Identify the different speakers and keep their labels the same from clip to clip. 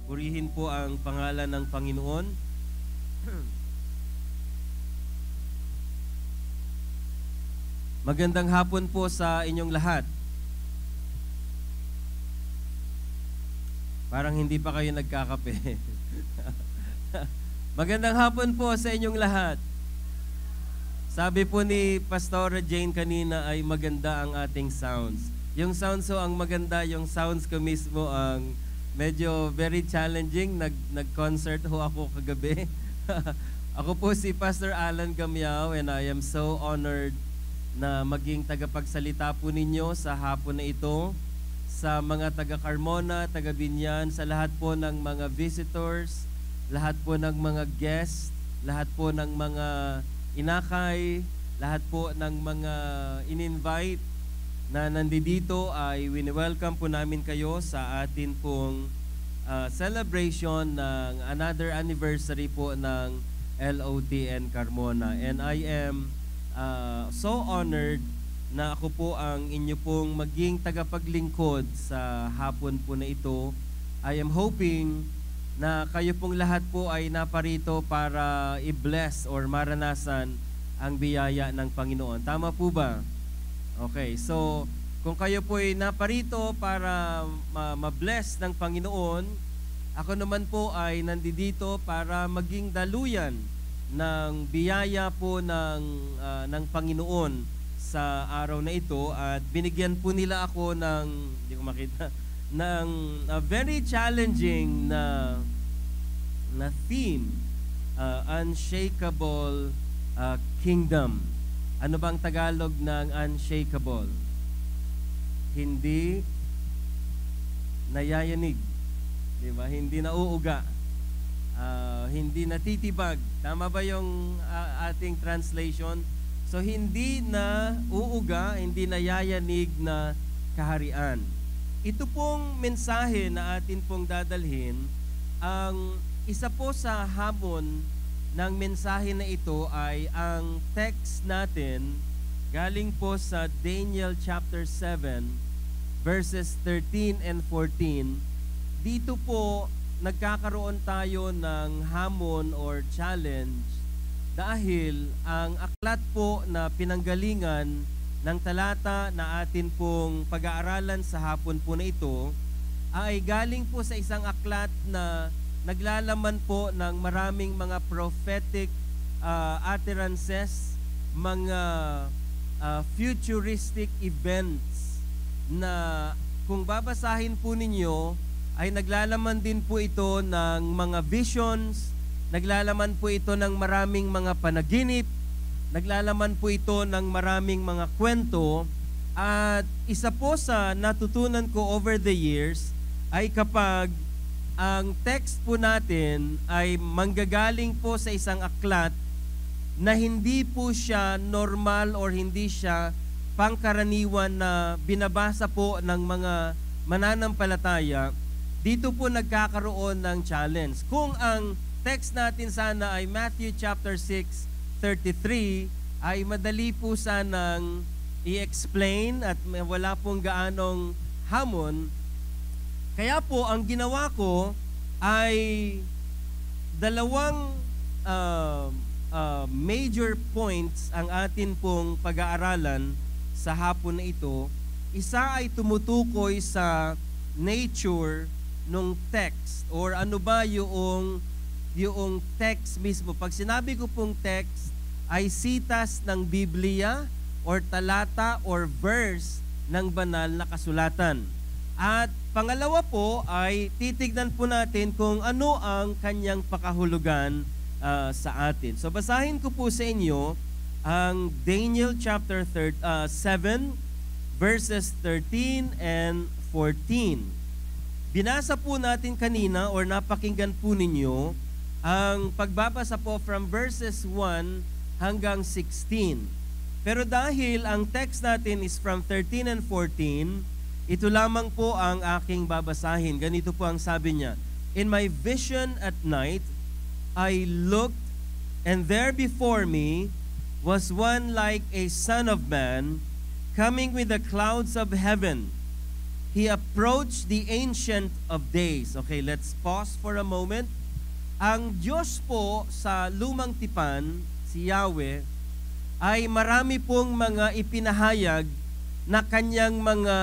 Speaker 1: Purihin po ang pangalan ng Panginoon. Magandang hapon po sa inyong lahat. Parang hindi pa kayo nagkakape. Magandang hapon po sa inyong lahat. Sabi po ni Pastora Jane kanina ay maganda ang ating sounds. Yung sounds so ang maganda, yung sounds ko mismo ang medyo very challenging. Nag-concert ho ako kagabi. Ako po si Pastor Alan Gamyao and I am so honored na maging tagapagsalita po ninyo sa hapon na ito, sa mga taga-Carmona, taga-Binyan, sa lahat po ng mga visitors, lahat po ng mga guests, lahat po ng mga inakay, lahat po ng mga in-invite na nandito ay wini-welcome po namin kayo sa atin pong celebration ng another anniversary po ng LOTN Carmona. And I am so honored na ako po ang inyo pong maging tagapaglingkod sa hapon po na ito. I am hoping na kayo pong lahat po ay naparito para i-bless or maranasan ang biyaya ng Panginoon. Tama po ba? Okay, so kung kayo po ay naparito para ma-bless ng Panginoon, ako naman po ay nandito para maging daluyan ng biyaya po ng Panginoon sa araw na ito, at binigyan po nila ako ng, hindi ko makita, ng very challenging na theme, Unshakable Kingdom. Ano bang Tagalog ng unshakable? Hindi nayayanig, di ba? Hindi nauuga, hindi natitibag. Tama ba yung ating translation? So hindi na uuga, hindi nayayanig na kaharian. Ito pong mensahe na atin pong dadalhin, ang isa po sa hamon ng mensahe na ito ay ang text natin galing po sa Daniel chapter 7 verses 13 and 14. Dito po nagkakaroon tayo ng hamon or challenge dahil ang aklat po na pinanggalingan ng talata na atin pong pag-aaralan sa hapon po na ito ay galing po sa isang aklat na naglalaman po ng maraming mga prophetic utterances, mga futuristic events na kung babasahin po ninyo ay naglalaman din po ito ng mga visions, naglalaman po ito ng maraming mga panaginip, naglalaman po ito ng maraming mga kwento, at isa po sa natutunan ko over the years ay kapag ang text po natin ay manggagaling po sa isang aklat na hindi po siya normal or hindi siya pangkaraniwan na binabasa po ng mga mananampalataya, dito po nagkakaroon ng challenge. Kung ang text natin sana ay Matthew chapter 6:33, ay madali po sanang i-explain at wala pong gaanong hamon. Kaya po, ang ginawa ko ay dalawang major points ang atin pong pag-aaralan sa hapon na ito. Isa ay tumutukoy sa nature ng text or ano ba yung text mismo. Pag sinabi ko pong text, ay sitas ng Biblia or talata or verse ng banal na kasulatan. At pangalawa po ay titignan po natin kung ano ang kanyang pakahulugan sa atin. So basahin ko po sa inyo ang Daniel chapter 7 verses 13 and 14. Binasa po natin kanina or napakinggan po ninyo ang pagbabasa po from verses 1 hanggang 16. Pero dahil ang text natin is from 13 and 14, ito lamang po ang aking babasahin. Ganito po ang sabi niya. In my vision at night, I looked, and there before me was one like a son of man, coming with the clouds of heaven. He approached the Ancient of Days. Okay, let's pause for a moment. Ang Diyos po sa Lumang Tipan, si Yahweh, ay marami pong mga ipinahayag na kanyang mga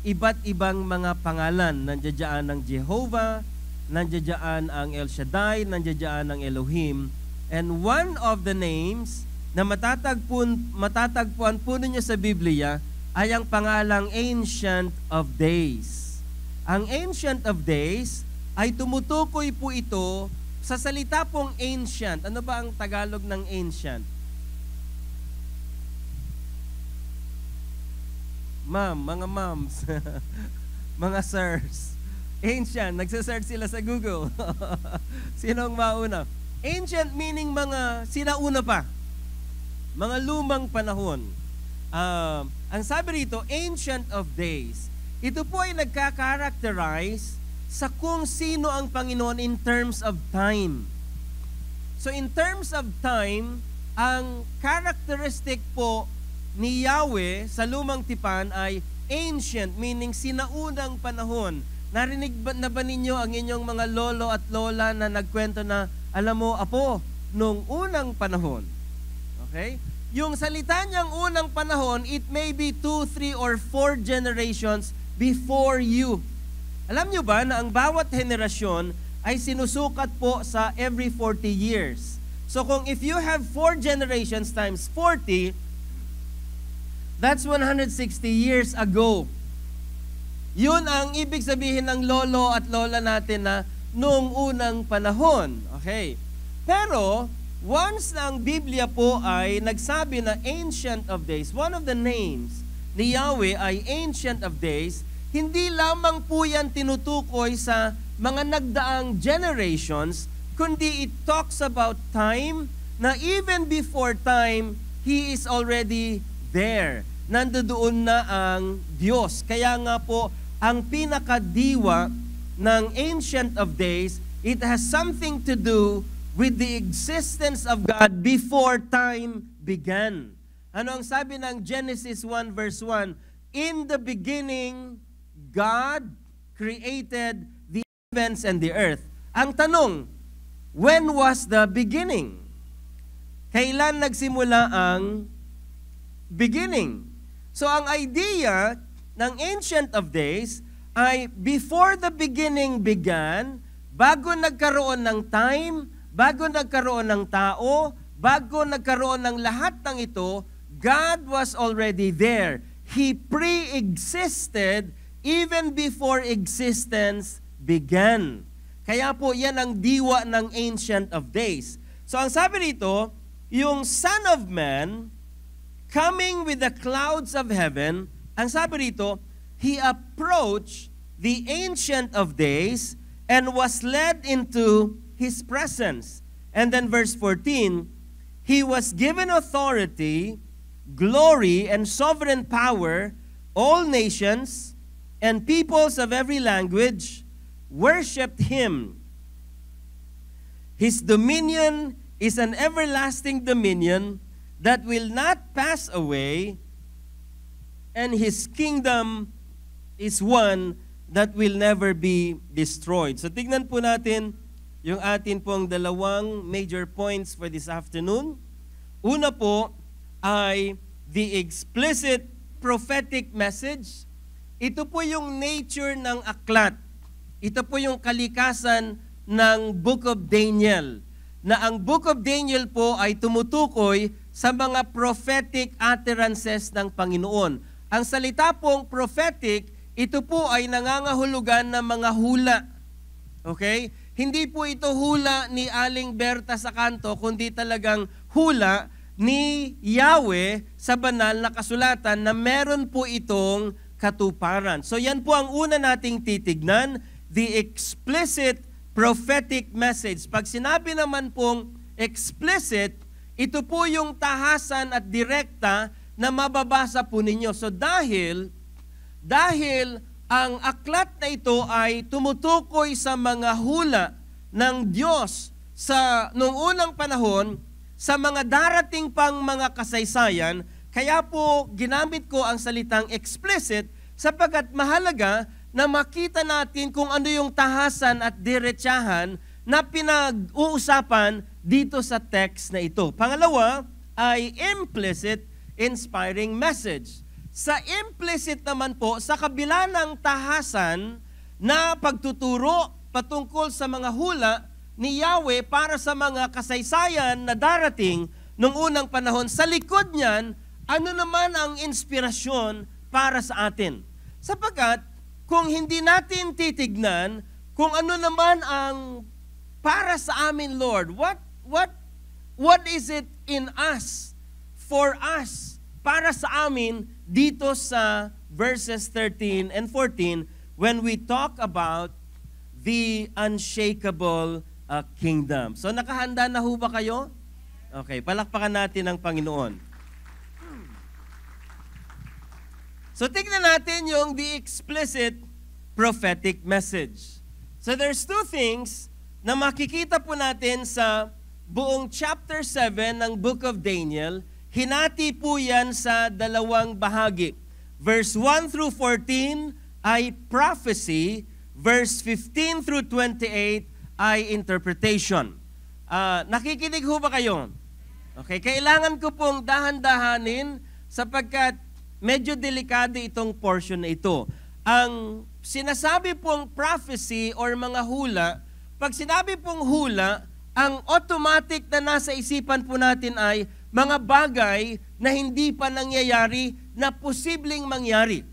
Speaker 1: iba't ibang mga pangalan. Nandiyan ang Jehovah, nandiyan ang El Shaddai, nandiyan ang Elohim. And one of the names na matatagpuan po ninyo sa Biblia ay ang pangalang Ancient of Days. Ang Ancient of Days ay tumutukoy po ito sa salita pong ancient. Ano ba ang Tagalog ng ancient? Ma'am, mga moms, mga sirs. Ancient, nagsasearch sila sa Google. Sinong mauna? Ancient meaning mga sinauna pa. Mga lumang panahon. Ang sabi rito, Ancient of Days. Ito po ay nagka-characterize sa kung sino ang Panginoon in terms of time. So in terms of time, ang characteristic po ni Yahweh sa Lumang Tipan ay ancient, meaning sinaunang panahon. Narinig na ba ninyo ang inyong mga lolo at lola na nagkwento na, alam mo, apo, nung unang panahon? Okay? Yung salita niyang unang panahon, it may be 2, 3, or 4 generations before you. Alam niyo ba na ang bawat henerasyon ay sinusukat po sa every 40 years. So kung if you have 4 generations times 40, that's 160 years ago. Yun ang ibig sabihin ng lolo at lola natin na noong unang panahon. Okay. Pero, once na ang Biblia po ay nagsabi na Ancient of Days, one of the names ni Yahweh ay Ancient of Days, hindi lamang po yan tinutukoy sa mga nagdaang generations, kundi it talks about time na even before time, He is already there. Nandoon na ang Diyos. Kaya nga po, ang pinakadiwa ng Ancient of Days, it has something to do with the existence of God before time began. Ano ang sabi ng Genesis 1 verse 1? In the beginning, God created the heavens and the earth. Ang tanong, when was the beginning? Kailan nagsimula ang beginning? So ang idea ng Ancient of Days ay before the beginning began, bago nagkaroon ng time, bago nagkaroon ng tao, bago nagkaroon ng lahat ng ito, God was already there. He pre-existed even before existence began. Kaya po yan ang diwa ng Ancient of Days. So ang sabi rito, yung Son of Man, coming with the clouds of heaven, ang sabi rito, He approached the Ancient of Days and was led into His presence. And then verse 14, He was given authority, glory, and sovereign power. All nations and peoples of every language worshipped Him. His dominion is an everlasting dominion that will not pass away, and His kingdom is one that will never be destroyed. So tignan po natin yung atin pong dalawang major points for this afternoon. Una po ay the explicit prophetic message. Ito po yung nature ng aklat. Ito po yung kalikasan ng Book of Daniel. Na ang Book of Daniel po ay tumutukoy sa mga prophetic utterances ng Panginoon. Ang salita pong prophetic, ito po ay nangangahulugan ng mga hula. Okay? Hindi po ito hula ni Aling Berta sa kanto, kundi talagang hula ni Yahweh sa banal na kasulatan na meron po itong katuparan. So yan po ang una nating titignan, the explicit prophetic message. Pag sinabi naman pong explicit, ito po yung tahasan at direkta na mababasa po ninyo. So dahil ang aklat na ito ay tumutukoy sa mga hula ng Diyos sa noong unang panahon, sa mga darating pang mga kasaysayan, kaya po ginamit ko ang salitang explicit sapagkat mahalaga na makita natin kung ano yung tahasan at diretsahan na pinag-uusapan dito sa text na ito. Pangalawa ay implicit inspiring message. Sa implicit naman po, sa kabila ng tahasan na pagtuturo patungkol sa mga hula ni Yahweh para sa mga kasaysayan na darating nung unang panahon, sa likod niyan, ano naman ang inspirasyon para sa atin? Sapagkat kung hindi natin titignan kung ano naman ang para sa amin, Lord, what is it in us, for us, para sa amin dito sa verses 13 and 14 when we talk about the unshakable kingdom. So nakahanda na ho ba kayo? Okay, palakpakan natin ang Panginoon. So tignan natin yung the explicit prophetic message. So there's two things na makikita po natin sa buong chapter 7 ng Book of Daniel. Hinati po yan sa dalawang bahagi. Verse 1 through 14 ay prophecy, verse 15 through 28 ay interpretation. Nakikinig ho ba kayo? Okay, kailangan ko pong dahan-dahanin sapagkat medyo delikado itong portion na ito. Ang sinasabi pong prophecy or mga hula, pag sinabi pong hula, ang automatic na nasa isipan po natin ay mga bagay na hindi pa nangyayari na posibleng mangyari.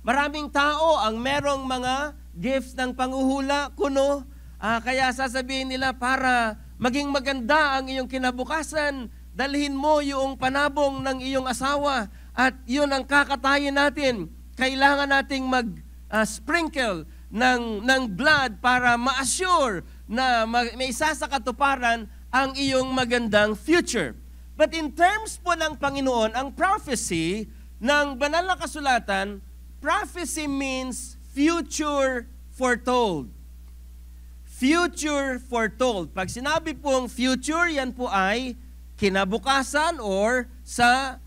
Speaker 1: Maraming tao ang merong mga gifts ng panghuhula, kuno, kaya sasabihin nila para maging maganda ang iyong kinabukasan, dalhin mo yung panabong ng iyong asawa at yun ang kakatayin natin. Kailangan nating mag-sprinkle ng blood para ma-assure na may isa sa katuparan ang iyong magandang future. But in terms po ng Panginoon, ang prophecy ng banal na kasulatan, prophecy means future foretold. Future foretold. Pag sinabi pong future, yan po ay kinabukasan or sa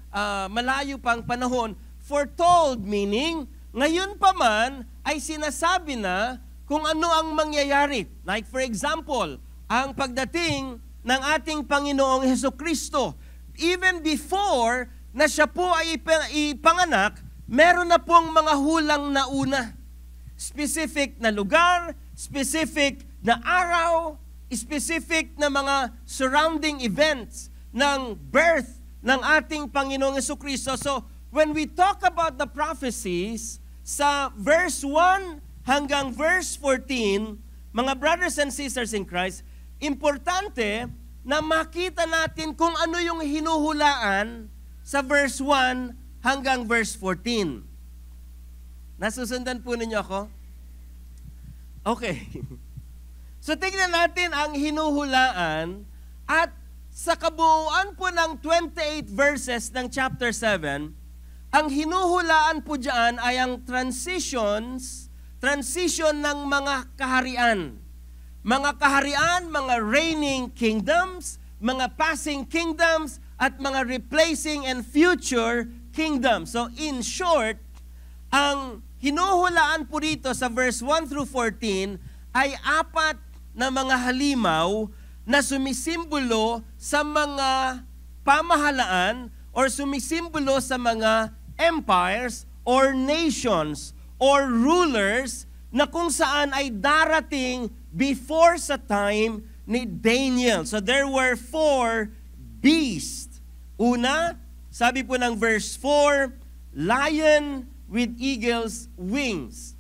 Speaker 1: malayo pang panahon. Foretold meaning, ngayon pa man ay sinasabi na kung ano ang mangyayari. Like for example, ang pagdating ng ating Panginoong Hesukristo. Even before na siya po ay ipanganak, meron na pong mga hulang na una. Specific na lugar, specific na araw, specific na mga surrounding events ng birth ng ating Panginoong Hesukristo. So, when we talk about the prophecies, sa verse 1 hanggang verse 14, mga brothers and sisters in Christ, importante na makita natin kung ano yung hinuhulaan sa verse 1 hanggang verse 14. Nasusundan po ninyo ako? Okay. So, tingnan natin ang hinuhulaan at sa kabuuan po ng 28 verses ng chapter 7, ang hinuhulaan po dyan ay ang transition ng mga kaharian. Mga kaharian, mga reigning kingdoms, mga passing kingdoms, at mga replacing and future kingdoms. So in short, ang hinuhulaan po dito sa verse 1 through 14 ay apat na mga halimaw na sumisimbolo sa mga pamahalaan or sumisimbolo sa mga empires or nations or rulers na kung saan ay darating before sa time ni Daniel. So there were 4 beasts. Una, sabi po ng verse 4, lion with eagle's wings.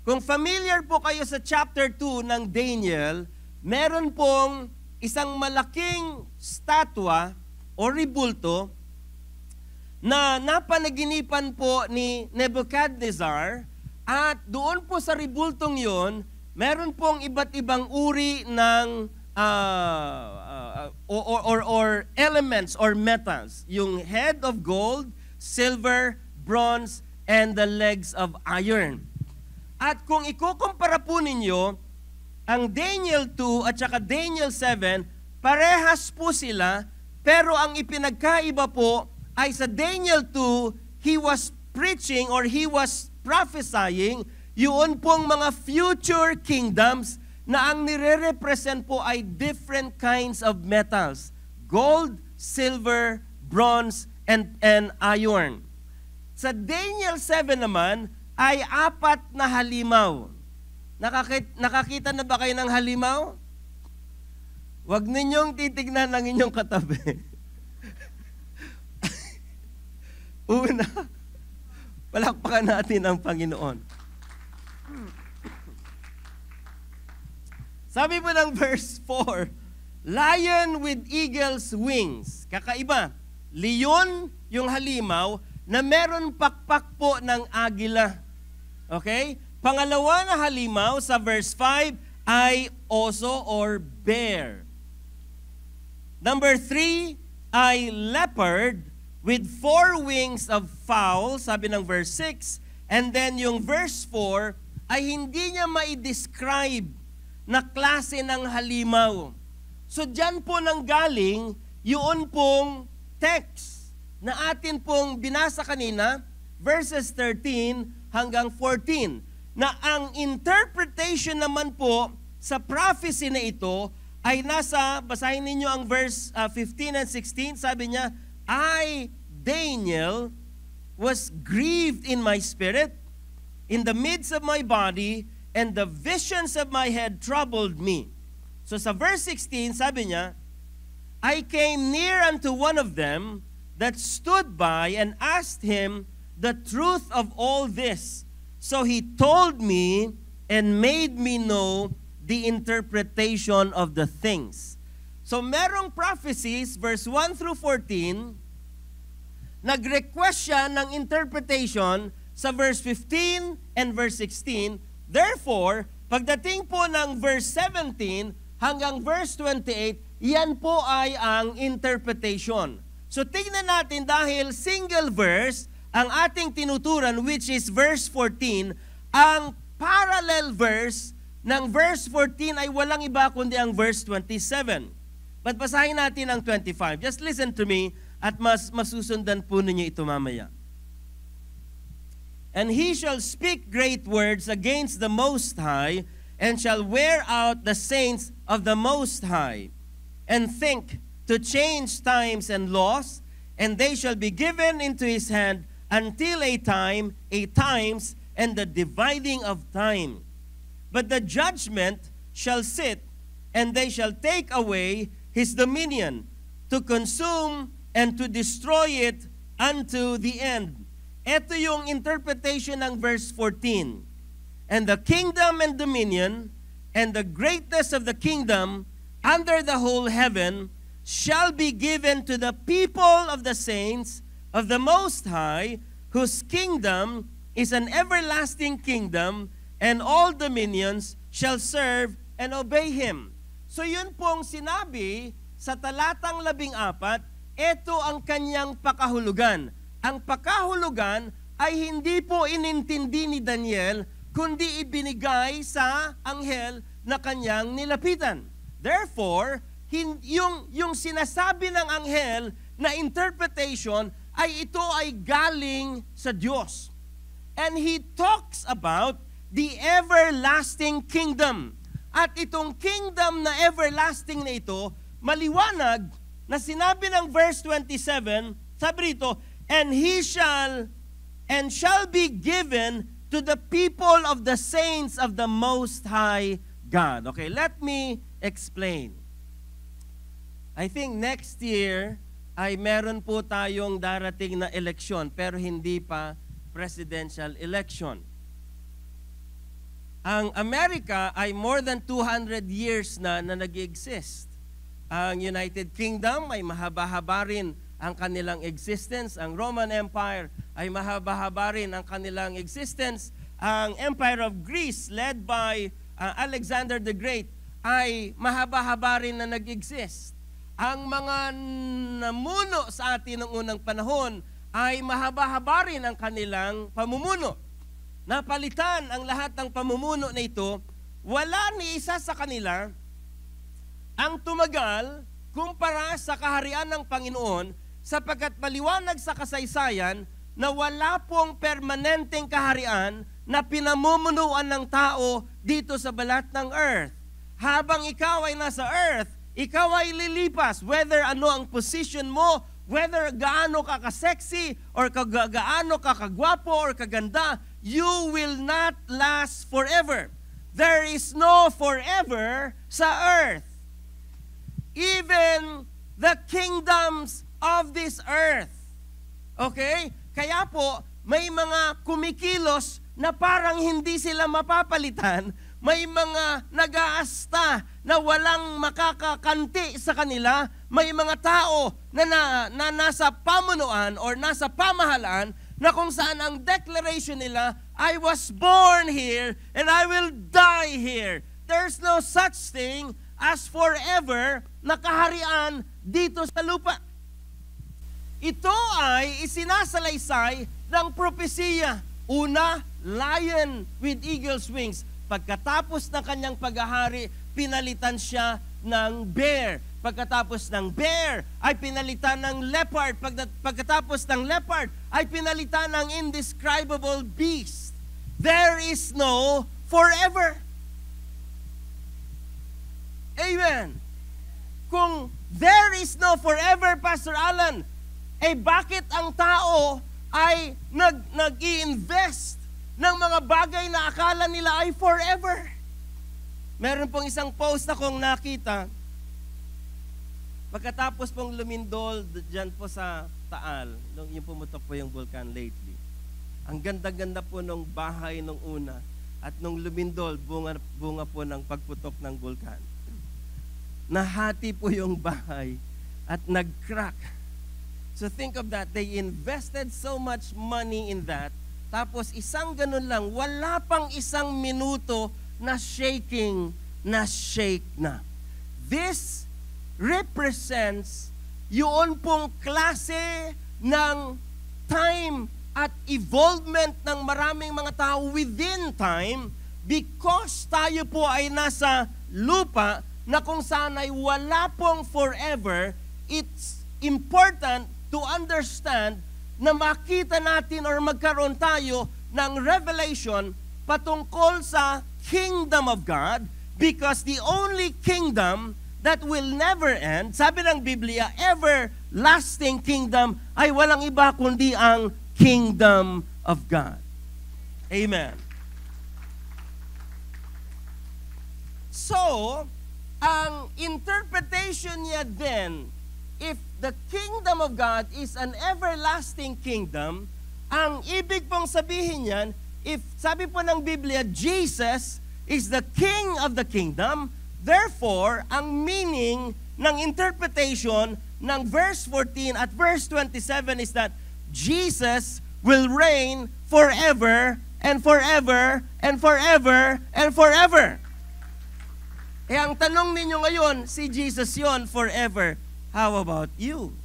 Speaker 1: Kung familiar po kayo sa chapter 2 ng Daniel, meron pong isang malaking statwa o ribulto na napanaginipan po ni Nebuchadnezzar at doon po sa ribultong yon, meron pong iba't ibang uri ng or elements or metals. Yung head of gold, silver, bronze, and the legs of iron. At kung ikukumpara po ninyo, ang Daniel 2 at saka Daniel 7, parehas po sila, pero ang ipinagkaiba po ay sa Daniel 2, he was preaching or he was prophesying yun pong mga future kingdoms na ang nire-represent po ay different kinds of metals. Gold, silver, bronze, and iron. Sa Daniel 7 naman ay 4 na halimaw. Nakakita na ba kayo ng halimaw? Huwag ninyong titignan ang inyong katabi. Una, palakpakan natin ang Panginoon. Sabi po ng verse 4, lion with eagle's wings. Kakaiba. Leon, yung halimaw, na meron pakpak po ng agila. Okay? Pangalawa na halimaw sa verse 5 ay oso or bear. Number 3 ay leopard with 4 wings of fowl, sabi ng verse 6. And then yung verse 4 ay hindi niya ma-describe na klase ng halimaw. So dyan po nang galing, yun pong text na atin pong binasa kanina, verses 13 hanggang 14, na ang interpretation naman po sa prophecy na ito ay nasa, basahin ninyo ang verse 15 and 16, sabi niya, I, Daniel, was grieved in my spirit, in the midst of my body, and the visions of my head troubled me. So sa verse 16, sabi niya, I came near unto one of them that stood by and asked him the truth of all this. So he told me and made me know the interpretation of the things. So merong prophecies, verse 1 through 14, nag-request siya ng interpretation sa verse 15 and verse 16. Therefore, pagdating po ng verse 17 hanggang verse 28, yan po ay ang interpretation. So tingnan natin dahil single verse ang ating tinuturan, which is verse 14, ang parallel verse ng verse 14 ay walang iba kundi ang verse 27. But basahin natin ang 25. Just listen to me at masusundan po ninyo ito mamaya. And he shall speak great words against the Most High, and shall wear out the saints of the Most High, and think to change times and laws, and they shall be given into his hand until a times, and the dividing of time. But the judgment shall sit, and they shall take away his dominion, to consume and to destroy it unto the end. Ito yung interpretation ng verse 14. And the kingdom and dominion, and the greatness of the kingdom under the whole heaven, shall be given to the people of the saints of the Most High, whose kingdom is an everlasting kingdom, and all dominions shall serve and obey him. So yun pong sinabi sa talatang 14, ito ang kanyang pakahulugan. Ang pakahulugan ay hindi po inintindi ni Daniel, kundi ibinigay sa anghel na kanyang nilapitan. Therefore, yung sinasabi ng anghel na interpretation ay ito ay galing sa Diyos. And he talks about the everlasting kingdom. At itong kingdom na everlasting na ito, maliwanag na sinabi ng verse 27, sabi rito, and shall be given to the people of the saints of the Most High God. Okay, let me explain. I think next year ay meron po tayong darating na eleksyon, pero hindi pa presidential election. Ang Amerika ay more than 200 years na nag-exist. Ang United Kingdom ay mahaba-haba rin ang kanilang existence. Ang Roman Empire ay mahaba-haba rin ang kanilang existence. Ang Empire of Greece, led by Alexander the Great, ay mahaba-haba rin na nag-exist. Ang mga namuno sa atin ng unang panahon ay mahaba-haba rin ang kanilang pamumuno. Napalitan ang lahat ng pamumuno na ito, wala ni isa sa kanila ang tumagal kumpara sa kaharian ng Panginoon, sapagkat maliwanag sa kasaysayan na wala pong permanenteng kaharian na pinamumunuan ng tao dito sa balat ng earth. Habang ikaw ay nasa earth, ikaw ay lilipas, whether ano ang position mo, whether gaano ka ka-sexy, or gaano ka kagwapo, or kaganda, you will not last forever. There is no forever sa earth. Even the kingdoms of this earth. Okay? Kaya po, may mga kumikilos na parang hindi sila mapapalitan. May mga nag-aasta na walang makakakanti sa kanila. May mga tao na nasa pamunuan or nasa pamahalaan na kung saan ang declaration nila, I was born here and I will die here. There's no such thing as forever na kaharian dito sa lupa. Ito ay isinasalaysay ng propesiya. Una, lion with eagle's wings. Pagkatapos ng kanyang paghahari, pinalitan siya ng bear. Pagkatapos ng bear, ay pinalitan ng leopard. Pagkatapos ng leopard, ay pinalitan ng indescribable beast. There is no forever. Amen. Kung there is no forever, Pastor Alan, bakit ang tao ay nag-i-invest ng mga bagay na akala nila ay forever? Meron pong isang post akong nakita. Pagkatapos pong lumindol dyan po sa Taal, yung pumutok po yung vulkan lately. Ang ganda-ganda po nung bahay nung una. At nung lumindol, bunga po ng pagputok ng vulkan. Nahati po yung bahay at nag-crack. So think of that. They invested so much money in that. Tapos isang ganun lang, wala pang isang minuto na shaking, na shake na. This represents yun pong klase ng time at evolvement ng maraming mga tao within time because tayo po ay nasa lupa na kung saan ay wala pong forever. It's important to understand na makita natin or magkaroon tayo ng revelation patungkol sa kingdom of God because the only kingdom that will never end, sabi ng Biblia, everlasting kingdom ay walang iba kundi ang kingdom of God. Amen. So, ang interpretation niya then, if the kingdom of God is an everlasting kingdom, ang ibig pong sabihin niyan, if sabi po ng Biblia, Jesus is the king of the kingdom, therefore, ang meaning ng interpretation ng verse 14 at verse 27 is that Jesus will reign forever and forever and forever and forever. Ang tanong ninyo ngayon, si Jesus yon forever. How about you?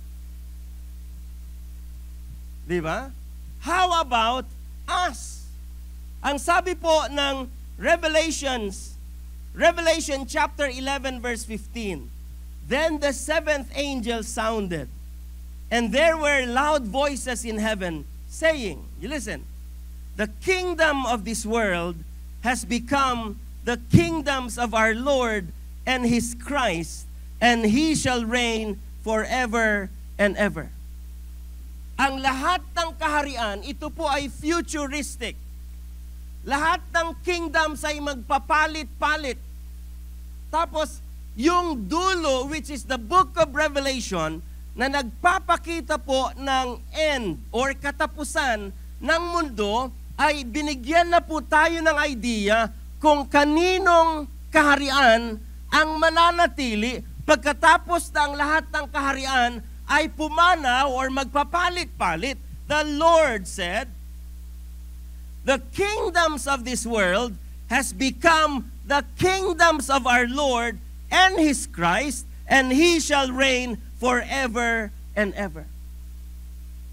Speaker 1: Di ba? How about us? Ang sabi po ng Revelation chapter 11 verse 15. Then the seventh angel sounded, and there were loud voices in heaven saying, you listen, the kingdom of this world has become the kingdoms of our Lord and His Christ, and He shall reign forever and ever. Ang lahat ng kaharian, ito po ay futuristic. Lahat ng kingdoms ay magpapalit-palit. Tapos, yung dulo, which is the book of Revelation, na nagpapakita po ng end or katapusan ng mundo, ay binigyan na po tayo ng idea kung kaninong kaharian ang mananatili pagkatapos ng lahat ng kaharian ay pumanaw or magpapalit-palit. The Lord said, the kingdoms of this world has become the kingdoms of our Lord and His Christ, and He shall reign forever and ever.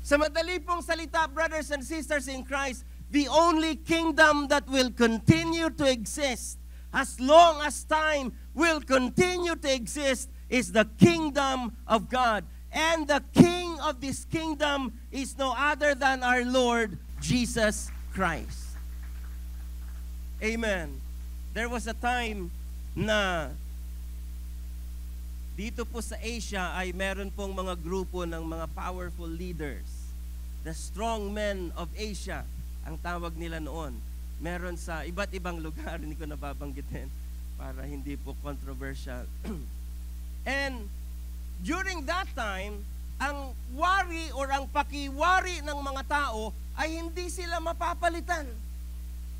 Speaker 1: Sa madali pong salita, brothers and sisters in Christ, the only kingdom that will continue to exist as long as time will continue to exist is the kingdom of God. And the king of this kingdom is no other than our Lord Jesus Christ. Amen. There was a time na dito po sa Asia ay meron pong mga grupo ng mga powerful leaders. The strong men of Asia, ang tawag nila noon. Meron sa iba't ibang lugar, hindi ko nababanggitin para hindi po controversial. And during that time, ang wari or ang pakiwari ng mga tao ay hindi sila mapapalitan.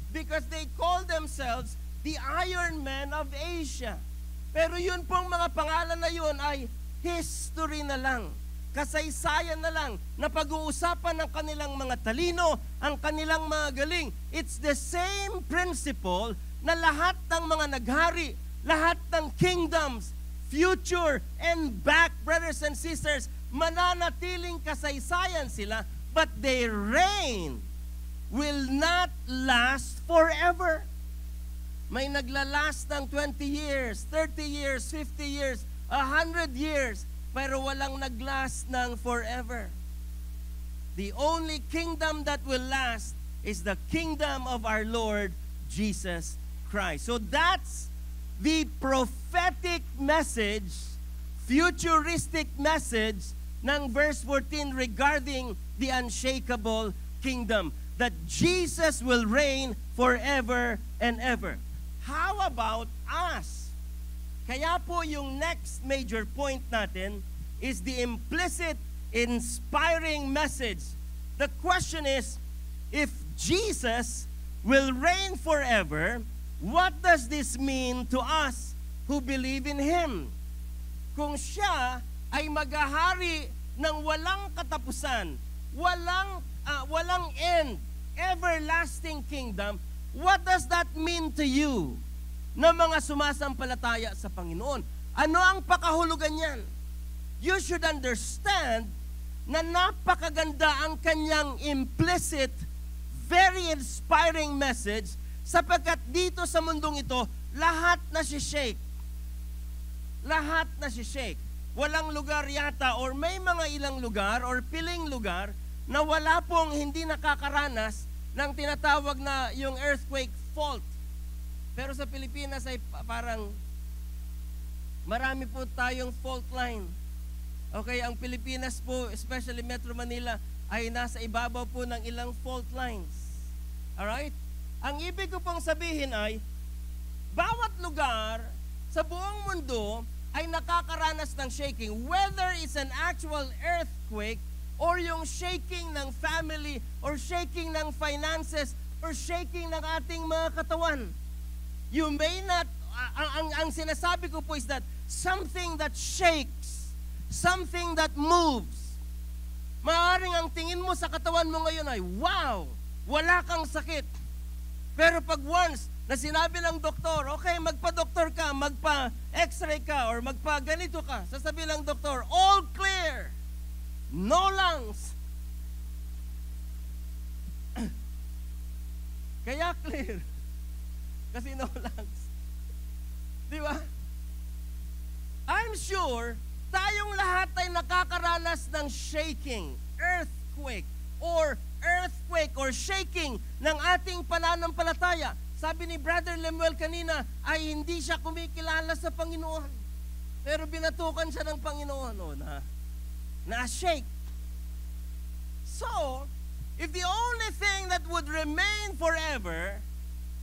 Speaker 1: Because they call themselves the Iron Men of Asia. Pero yun pong mga pangalan na yun ay history na lang. Kasaysayan na lang na pag-uusapan ng kanilang mga talino, ang kanilang mga galing. It's the same principle na lahat ng mga naghari, lahat ng kingdoms, future and back, brothers and sisters, mananatiling kasaysayan sila, but their reign will not last forever. May naglalast ng 20 years, 30 years, 50 years, 100 years, pero walang naglast ng forever. The only kingdom that will last is the kingdom of our Lord Jesus Christ. So that's the prophetic message, futuristic message ng verse 14 regarding the unshakable kingdom, that Jesus will reign forever and ever. How about us? Kaya po yung next major point natin is the implicit, inspiring message. The question is, if Jesus will reign forever, what does this mean to us who believe in Him? Kung siya ay maghahari ng walang katapusan, walang end, everlasting kingdom, what does that mean to you na mga sumasampalataya sa Panginoon? Ano ang pakahulugan niyan? You should understand na napakaganda ang kanyang implicit, very inspiring message, sapagkat dito sa mundong ito, lahat na si-shake. Lahat na si-shake. Walang lugar yata or may mga ilang lugar or piling lugar na wala pong hindi nakakaranas ng tinatawag na yung earthquake fault. Pero sa Pilipinas ay parang marami po tayong fault line. Okay, ang Pilipinas po, especially Metro Manila, ay nasa ibabaw po ng ilang fault lines. Alright? Ang ibig ko pong sabihin ay, bawat lugar sa buong mundo ay nakakaranas ng shaking. Whether it's an actual earthquake or yung shaking ng family or shaking ng finances or shaking ng ating mga katawan. You may not, ang sinasabi ko po is that something that shakes, something that moves. Maaaring ang tingin mo sa katawan mo ngayon ay, wow, wala kang sakit. Pero pag once na sinabi ng doktor, okay, magpa-doktor ka, magpa-x-ray ka, or magpa-ganito ka, sasabihin ng doktor, all clear, no lungs. Kaya clear. Kasi no lungs. Di ba? I'm sure, tayong lahat ay nakakaranas ng shaking, earthquake or shaking ng ating pananampalataya. Sabi ni Brother Lemuel kanina, ay hindi siya kumikilala sa Panginoon. Pero binatukan siya ng Panginoon. Na-shake. So, if the only thing that would remain forever,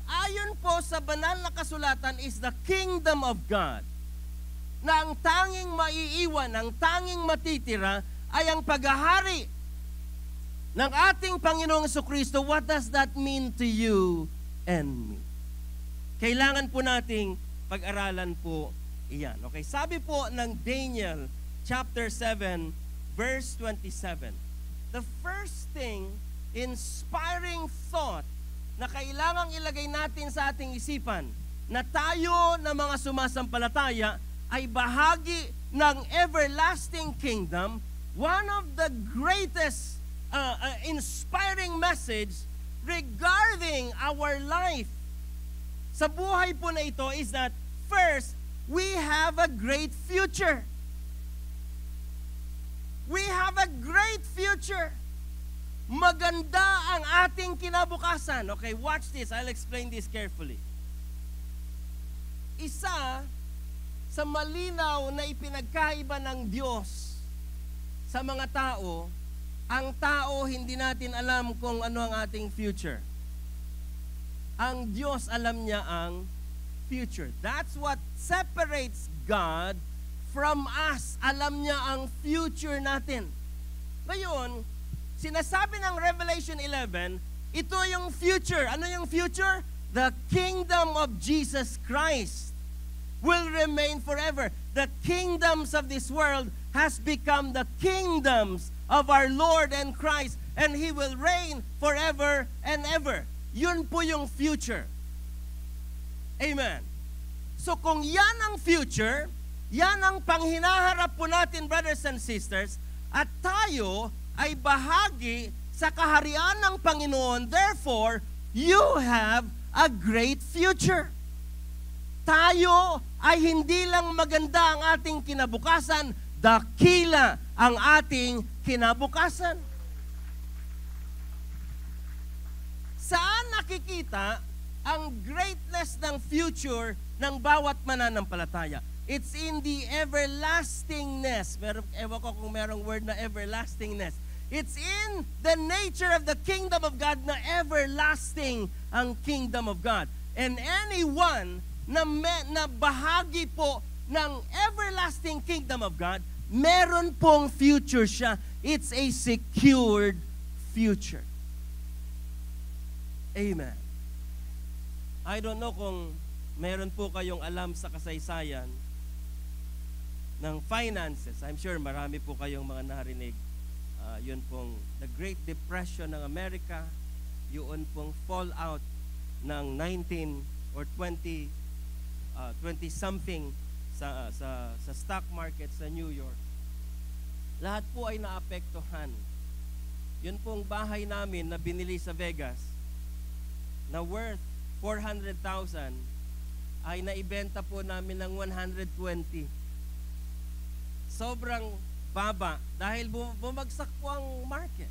Speaker 1: ayon po sa banal na kasulatan, is the kingdom of God, na ang tanging maiiwan, ang tanging matitira, ay ang paghahari ng ating Panginoong Jesucristo. What does that mean to you and me? Kailangan po nating pag-aralan po iyan. Okay, sabi po ng Daniel chapter 7 verse 27. The first thing, inspiring thought na kailangang ilagay natin sa ating isipan, na tayo na mga sumasampalataya ay bahagi ng everlasting kingdom. One of the greatest inspiring message regarding our life sa buhay po na ito is that first, we have a great future. We have a great future. maganda ang ating kinabukasan. Okay, watch this. I'll explain this carefully. Isa sa malinaw na ipinagkaiba ng Diyos sa mga tao, ang tao hindi natin alam kung ano ang ating future. Ang Diyos alam niya ang future. That's what separates God from us. Alam niya ang future natin. Ngayon, sinasabi ng Revelation 11, ito yung future. Ano yung future? The kingdom of Jesus Christ will remain forever. The kingdoms of this world has become the kingdoms of our Lord and Christ, and He will reign forever and ever. Yun po yung future. Amen. So kung yan ang future, yan ang panghinaharap po natin, brothers and sisters, at tayo ay bahagi sa kaharian ng Panginoon. Therefore, you have a great future. Tayo ay hindi lang maganda ang ating kinabukasan, dakila ang ating kinabukasan. Saan nakikita ang greatness ng future ng bawat mananampalataya? It's in the everlastingness. Ewan ko kung merong word na everlastingness. It's in the nature of the kingdom of God na everlasting ang kingdom of God. And anyone na bahagi po ng everlasting kingdom of God, meron pong future siya. It's a secured future. Amen. I don't know kung meron po kayong alam sa kasaysayan ng finances. I'm sure marami po kayong mga narinig. Yun pong the Great Depression ng Amerika, yun pong fallout ng 19 or 20 something sa stock market sa New York. Lahat po ay naapektuhan. Yun pong bahay namin na binili sa Vegas na worth 400,000 ay naibenta po namin ng 120. Sobrang baba dahil bumagsak po ang market.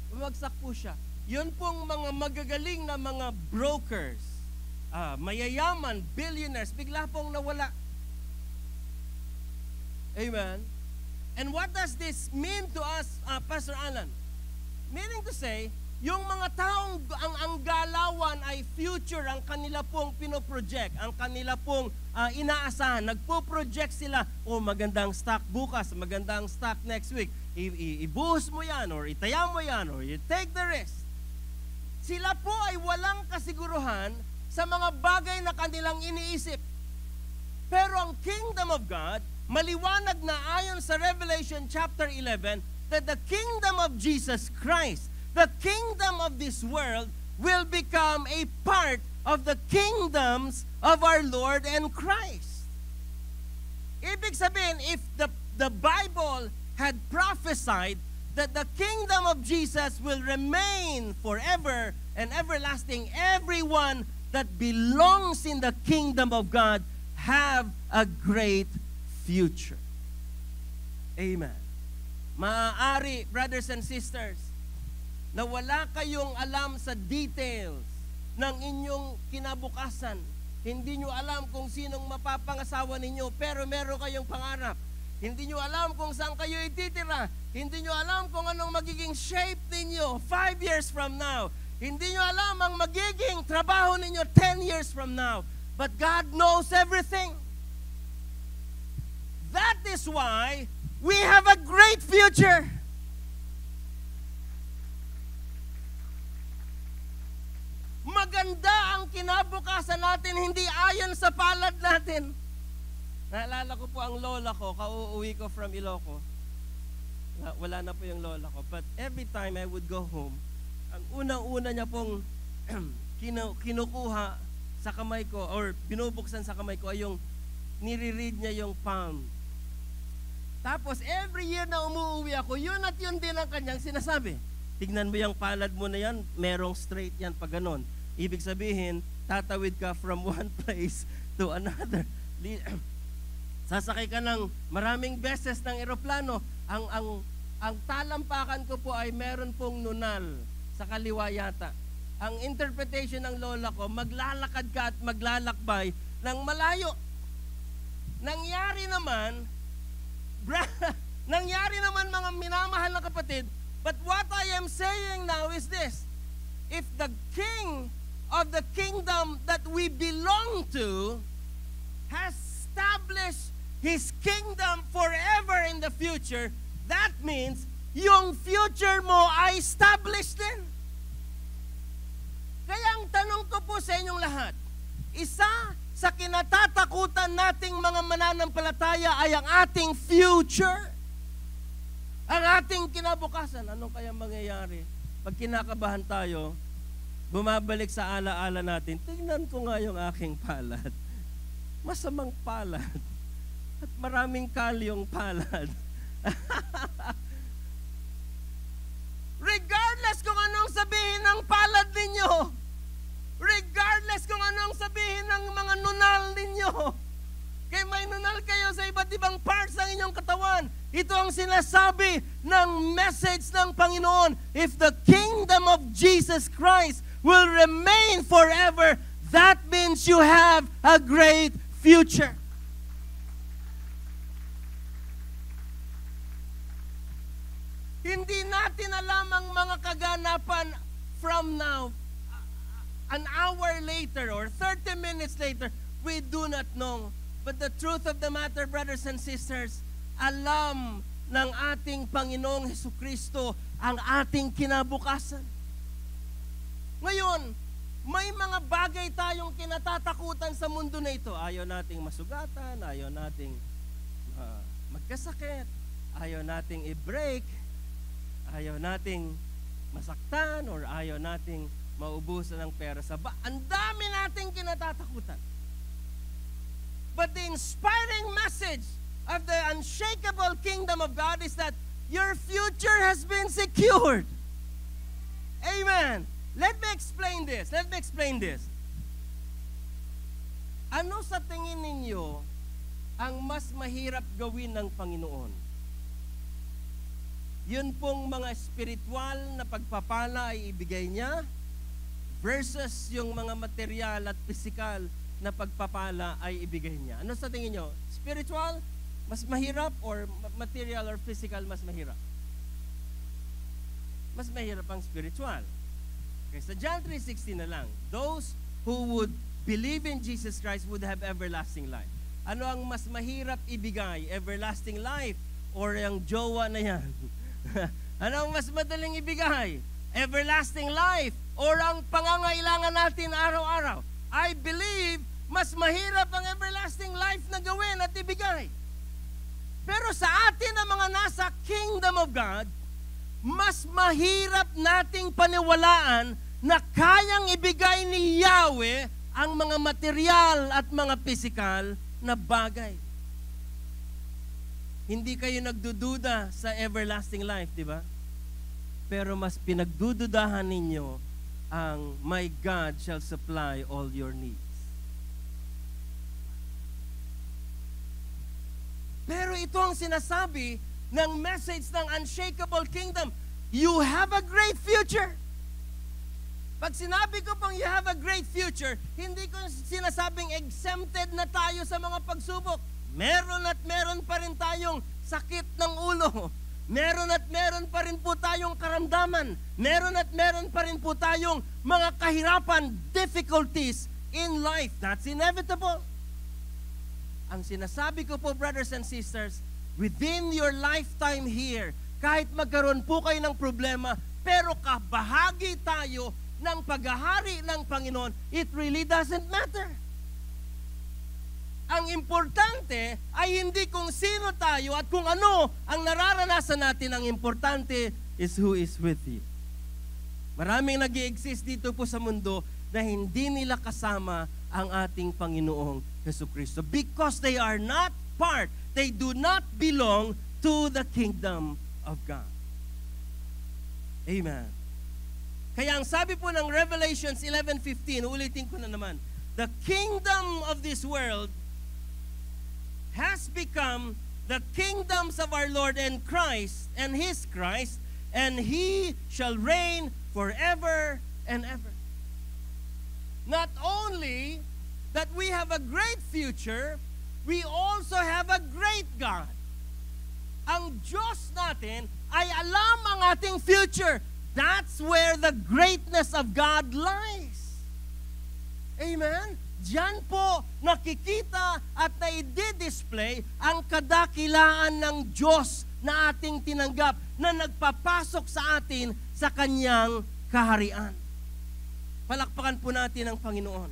Speaker 1: Bumagsak po siya. Yun pong mga magagaling na mga brokers, mayayaman, billionaires, bigla pong nawala. Amen? And what does this mean to us, Pastor Alan? Meaning to say, yung mga taong ang galawan ay future, ang kanila pong pinoproject, ang kanila pong inaasahan. Nagpo-project sila, magandang stock bukas, magandang stock next week. Ibuhos mo yan, or itaya mo yan, or you take the risk. Sila po ay walang kasiguruhan sa mga bagay na kanilang iniisip. Pero ang kingdom of God, maliwanag na ayon sa Revelation chapter 11, that the kingdom of Jesus Christ, the kingdom of this world, will become a part of the kingdoms of our Lord and Christ. Ibig sabihin, if the Bible had prophesied that the kingdom of Jesus will remain forever and everlasting, everyone that belongs in the kingdom of God have a great future. Amen. Maaari, brothers and sisters, na wala kayong alam sa details ng inyong kinabukasan. Hindi nyo alam kung sinong mapapangasawa ninyo, pero meron kayong pangarap. Hindi nyo alam kung saan kayo ititira. Hindi nyo alam kung anong magiging shape ninyo 5 years from now. Hindi nyo alam ang magiging trabaho ninyo 10 years from now. But God knows everything. That is why we have a great future. Maganda ang kinabukasan natin, hindi ayon sa palad natin. Naalala ko po ang lola ko, kauuwi ko from Ilocos. Wala na po yung lola ko. But every time I would go home, ang unang-una niya pong kinukuha sa kamay ko or binubuksan sa kamay ko ay yung nire-read niya yung palm. Tapos every year na umuwi ako, yun at yun din ang kanyang sinasabi. Tignan mo yung palad mo na yan, merong straight yan pag ganon. Ibig sabihin, tatawid ka from one place to another. Sasakay ka ng maraming beses ng eroplano. Ang talampakan ko po ay meron pong nunal sa kaliwa yata. Ang interpretation ng lola ko, maglalakad ka at maglalakbay ng malayo. Nangyari naman mga minamahal na kapatid, but what I am saying now is this: if the king of the kingdom that we belong to has established his kingdom forever in the future, that means yung future mo ay established din. Kaya ang tanong ko po sa inyong lahat, isa sa kinatatakutan nating mga mananampalataya ay ang ating future. Ang ating kinabukasan. Anong kaya mangyayari? Pag kinakabahan tayo, bumabalik sa alaala natin, tingnan ko nga yung aking palad. Masamang palad. At maraming kalyong palad. Regardless kung anong sabihin ng palad ninyo, regardless kung anong sabihin ng mga nunal ninyo, kaya may nunal kayo sa iba't ibang parts ng inyong katawan, ito ang sinasabi ng message ng Panginoon: if the kingdom of Jesus Christ will remain forever, that means you have a great future. Hindi natin alam ang mga kaganapan from now. An hour later or 30 minutes later, we do not know. But the truth of the matter, brothers and sisters, alam ng ating Panginoong Hesukristo ang ating kinabukasan. Ngayon, may mga bagay tayong kinatatakutan sa mundo na ito. Ayaw nating masugatan, ayaw nating magkasakit, ayaw nating i-break, ayaw nating masaktan, or ayaw nating maubusan ng pera sa ang dami nating kinatatakutan. But the inspiring message of the unshakable kingdom of God is that your future has been secured. Amen. Let me explain this. Ano sa tingin ninyo ang mas mahirap gawin ng Panginoon? Yun pong mga spiritual na pagpapala ay ibigay niya versus yung mga material at physical na pagpapala ay ibigay niya. Ano sa tingin nyo? Spiritual, mas mahirap, or material or physical, mas mahirap? Mas mahirap ang spiritual. Okay, sa John 3:16 na lang, those who would believe in Jesus Christ would have everlasting life. Ano ang mas mahirap ibigay? Everlasting life or yung jowa na yan? Ano ang mas madaling ibigay? Everlasting life or ang pangangailangan natin araw-araw? I believe mas mahirap ang everlasting life na gawin at ibigay. Pero sa atin na mga nasa kingdom of God, mas mahirap nating paniwalaan na kayang ibigay ni Yahweh ang mga material at mga physical na bagay. Hindi kayo nagdududa sa everlasting life, di ba? Pero mas pinagdududahan ninyo ang my God shall supply all your needs. Pero ito ang sinasabi ng message ng unshakable kingdom. You have a great future. Pag sinabi ko pong you have a great future, hindi ko sinasabing exempted na tayo sa mga pagsubok. Meron at meron pa rin tayong sakit ng ulo. Meron at meron pa rin po tayong karamdaman. Meron at meron pa rin po tayong mga kahirapan, difficulties in life. That's inevitable. Ang sinasabi ko po, brothers and sisters, within your lifetime here, kahit magkaroon po kayo ng problema, pero kabahagi tayo ng paghahari ng Panginoon, it really doesn't matter. Ang importante ay hindi kung sino tayo at kung ano ang nararanasan natin. Ang importante is who is with you. Maraming nag-i-exist dito po sa mundo na hindi nila kasama ang ating Panginoong Jesucristo because they are not part, they do not belong to the kingdom of God. Amen. Kaya ang sabi po ng Revelations 11:15, ulitin ko na naman, the kingdom of this world has become the kingdoms of our Lord and Christ and His Christ, and He shall reign forever and ever. Not only that we have a great future, we also have a great God. Ang Diyos natin ay alam ang ating future. That's where the greatness of God lies. Amen? Diyan po nakikita at naidi-display ang kadakilaan ng Diyos na ating tinanggap na nagpapasok sa atin sa Kanyang kaharian. Palakpakan po natin ang Panginoon.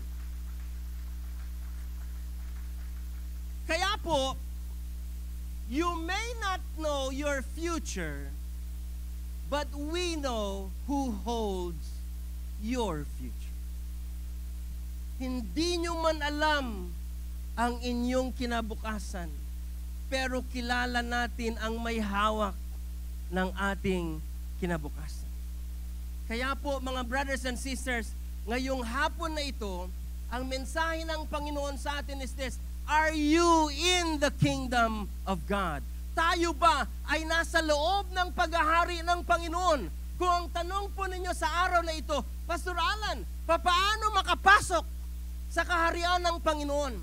Speaker 1: Kaya po, you may not know your future, but we know who holds your future. Hindi nyo man alam ang inyong kinabukasan, pero kilala natin ang may hawak ng ating kinabukasan. Kaya po mga brothers and sisters, ngayong hapon na ito, ang mensahe ng Panginoon sa atin is this: are you in the kingdom of God? Tayo ba ay nasa loob ng paghahari ng Panginoon? Kung ang tanong po ninyo sa araw na ito, Pastor Alan, paano makapasok sa kaharian ng Panginoon?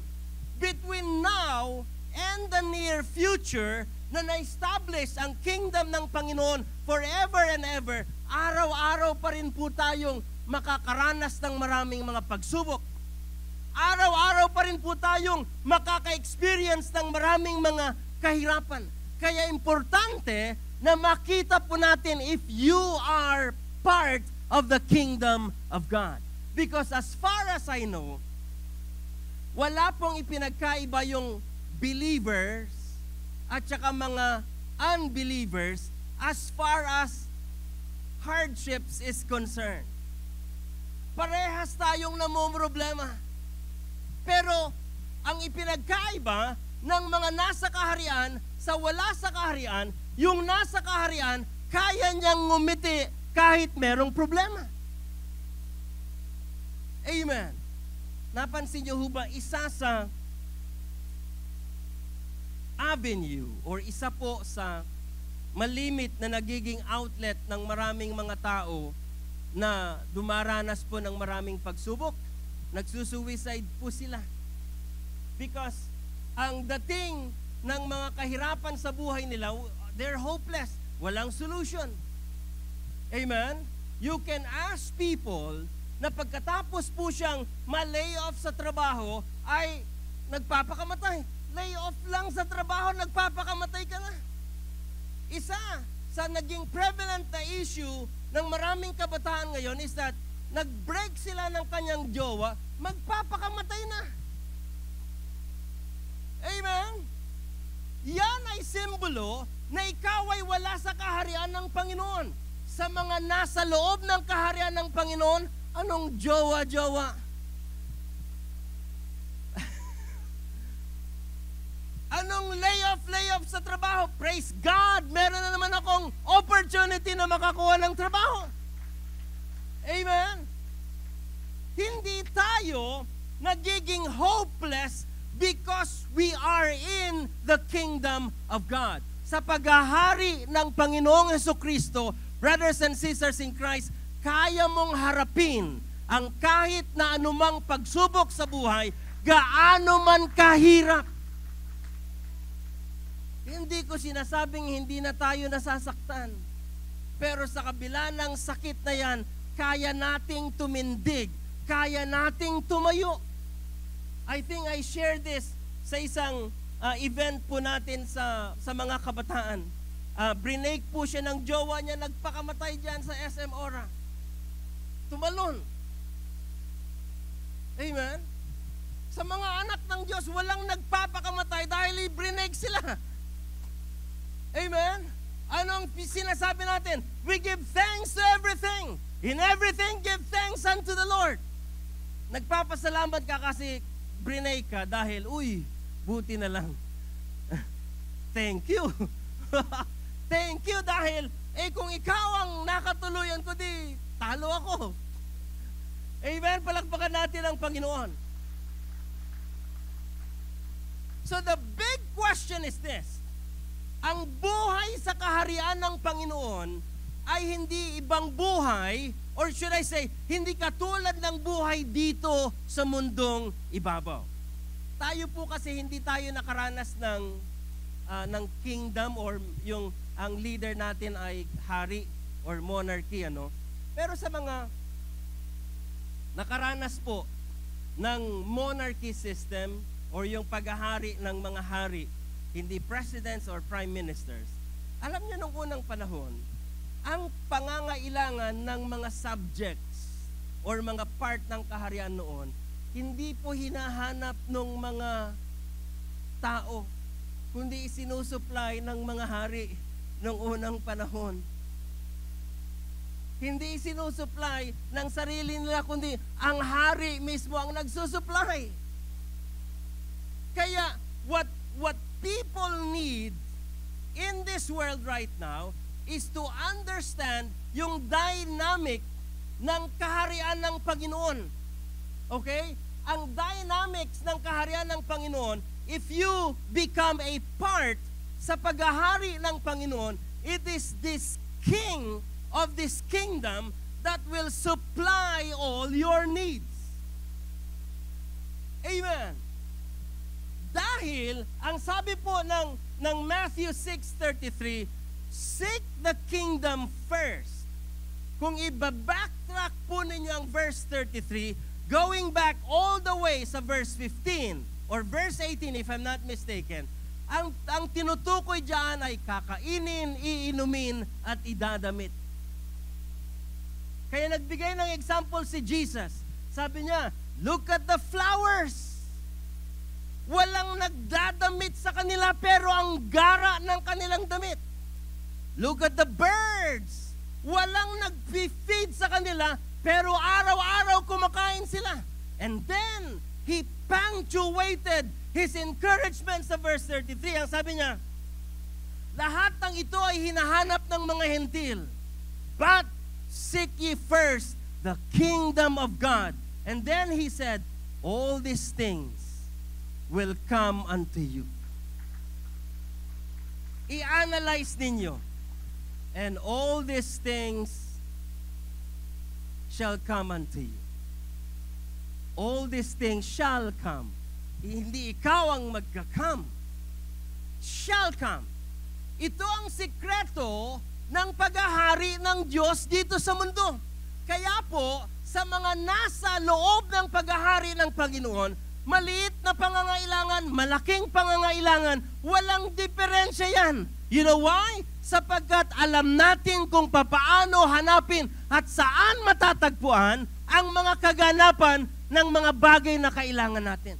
Speaker 1: Between now and the near future, na na-establish ang kingdom ng Panginoon forever and ever, araw-araw pa rin po tayong makakaranas ng maraming mga pagsubok. Araw-araw pa rin po tayong makaka-experience ng maraming mga kahirapan. Kaya importante na makita po natin if you are part of the kingdom of God. Because as far as I know, wala pong ipinagkaiba yung believers at saka mga unbelievers as far as hardships is concerned. Parehas tayong namumroblema. Pero ang ipinagkaiba ng mga nasa kaharian sa wala sa kaharian, yung nasa kaharian, kaya niyang ngumiti kahit merong problema. Amen. Napansin niyo ho ba, isa sa avenue or isa po sa malimit na nagiging outlet ng maraming mga tao na dumaranas po ng maraming pagsubok, nagsusuicide po sila. Because ang dating ng mga kahirapan sa buhay nila, they're hopeless. Walang solution. Amen? You can ask people na pagkatapos po siyang ma-layoff sa trabaho, ay nagpapakamatay. Layoff lang sa trabaho, nagpapakamatay ka na. Isa sa naging prevalent na issue ng maraming kabataan ngayon is that nag-break sila ng kanyang jowa, magpapakamatay na. Amen? Yan ay simbolo na ikaw ay wala sa kaharian ng Panginoon. Sa mga nasa loob ng kaharian ng Panginoon, anong jowa-jowa? Anong layoff sa trabaho? Praise God! Meron na naman akong opportunity na makakuha ng trabaho. Amen? Hindi tayo nagiging hopeless because we are in the kingdom of God. Sa paghahari ng Panginoong Hesukristo, brothers and sisters in Christ, kaya mong harapin ang kahit na anumang pagsubok sa buhay, gaano man kahirap. Hindi ko sinasabing hindi na tayo nasasaktan. Pero sa kabila ng sakit na yan, kaya nating tumindig, kaya nating tumayo. I think I shared this sa isang event po natin sa mga kabataan. Brinake po siya ng jowa niya, nagpakamatay dyan sa SM Ora. Tumalon. Amen? Sa mga anak ng Diyos, walang nagpapakamatay dahil i-brinake sila. Amen? Anong sinasabi natin? We give thanks to everything. In everything, give thanks unto the Lord. Nagpapasalamat ka kasi brinake ka dahil, buti na lang. Thank you. Thank you dahil, kung ikaw ang nakatuluyan ko, di talo ako. Amen? Palakpakan natin ang Panginoon. So the big question is this: Ang buhay sa kaharian ng Panginoon ay hindi ibang buhay, or should I say, hindi katulad ng buhay dito sa mundong ibabaw. Tayo po kasi hindi tayo nakaranas ng kingdom, or ang leader natin ay hari or monarchy, ano. Pero sa mga nakaranas po ng monarchy system or yung paghahari ng mga hari, hindi presidents or prime ministers, alam niyo nung unang panahon, ang pangangailangan ng mga subjects or mga part ng kaharian noon, hindi po hinahanap ng mga tao, kundi isinusupply ng mga hari nung unang panahon. Hindi isinusupply ng sarili nila, kundi ang hari mismo ang nagsusupply. Kaya what people need in this world right now is to understand yung dynamic ng kaharian ng Panginoon. Okay? Ang dynamics ng kaharian ng Panginoon, if you become a part sa paghahari ng Panginoon, it is this king of this kingdom that will supply all your needs. Amen. Dahil, ang sabi po ng Matthew 6:33, seek the kingdom first. Kung iba-backtrack po ninyo ang verse 33, going back all the way sa verse 15 or verse 18 if I'm not mistaken, ang tinutukoy diyan ay kakainin, iinumin, at idadamit. Kaya nagbigay ng example si Jesus. Sabi niya, look at the flowers. Walang nagdadamit sa kanila pero ang gara ng kanilang damit. Look at the birds. Walang nag-feed sa kanila pero araw-araw kumakain sila. And then, he punctuated his encouragement sa verse 33. Ang sabi niya, lahat ng ito ay hinahanap ng mga hentil. But seek ye first the kingdom of God. And then he said, all these things will come unto you. I-analyze ninyo. And all these things shall come unto you. All these things shall come. Hindi ikaw ang magka-come. Shall come. Ito ang sikreto ng paghahari ng Diyos dito sa mundo. Kaya po, sa mga nasa loob ng paghahari ng Panginoon, maliit na pangangailangan, malaking pangangailangan, walang diferensya yan. You know why? Sapagkat alam natin kung papaano hanapin at saan matatagpuan ang mga kaganapan ng mga bagay na kailangan natin.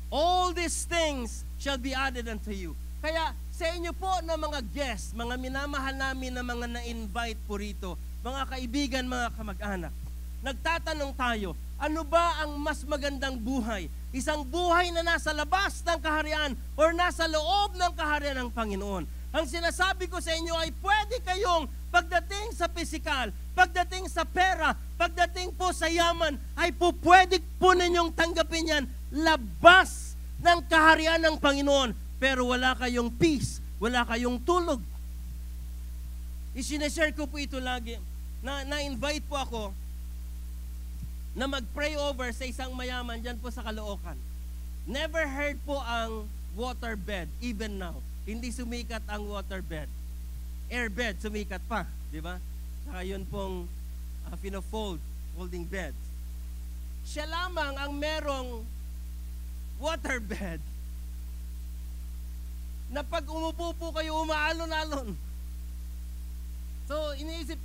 Speaker 1: All these things shall be added unto you. Kaya sa inyo po na mga guests, mga minamahal namin na mga na-invite po rito, mga kaibigan, mga kamag-anak, nagtatanong tayo, ano ba ang mas magandang buhay? Isang buhay na nasa labas ng kaharian or nasa loob ng kaharian ng Panginoon? Ang sinasabi ko sa inyo ay pwede kayong pagdating sa pisikal, pagdating sa pera, pagdating po sa yaman, ay pwede po ninyong tanggapin yan labas ng kaharian ng Panginoon. Pero wala kayong peace, wala kayong tulog. Isineshare ko po ito lagi. Na-invite po ako na mag-pray over sa isang mayaman dyan po sa Caloocan. Never heard po ang waterbed, even now. Hindi sumikat ang waterbed. Airbed, sumikat pa, di ba? Saka yun pong folding bed. Siya lamang ang merong waterbed na pag umupo po kayo, umaalon-alon. So, iniisip,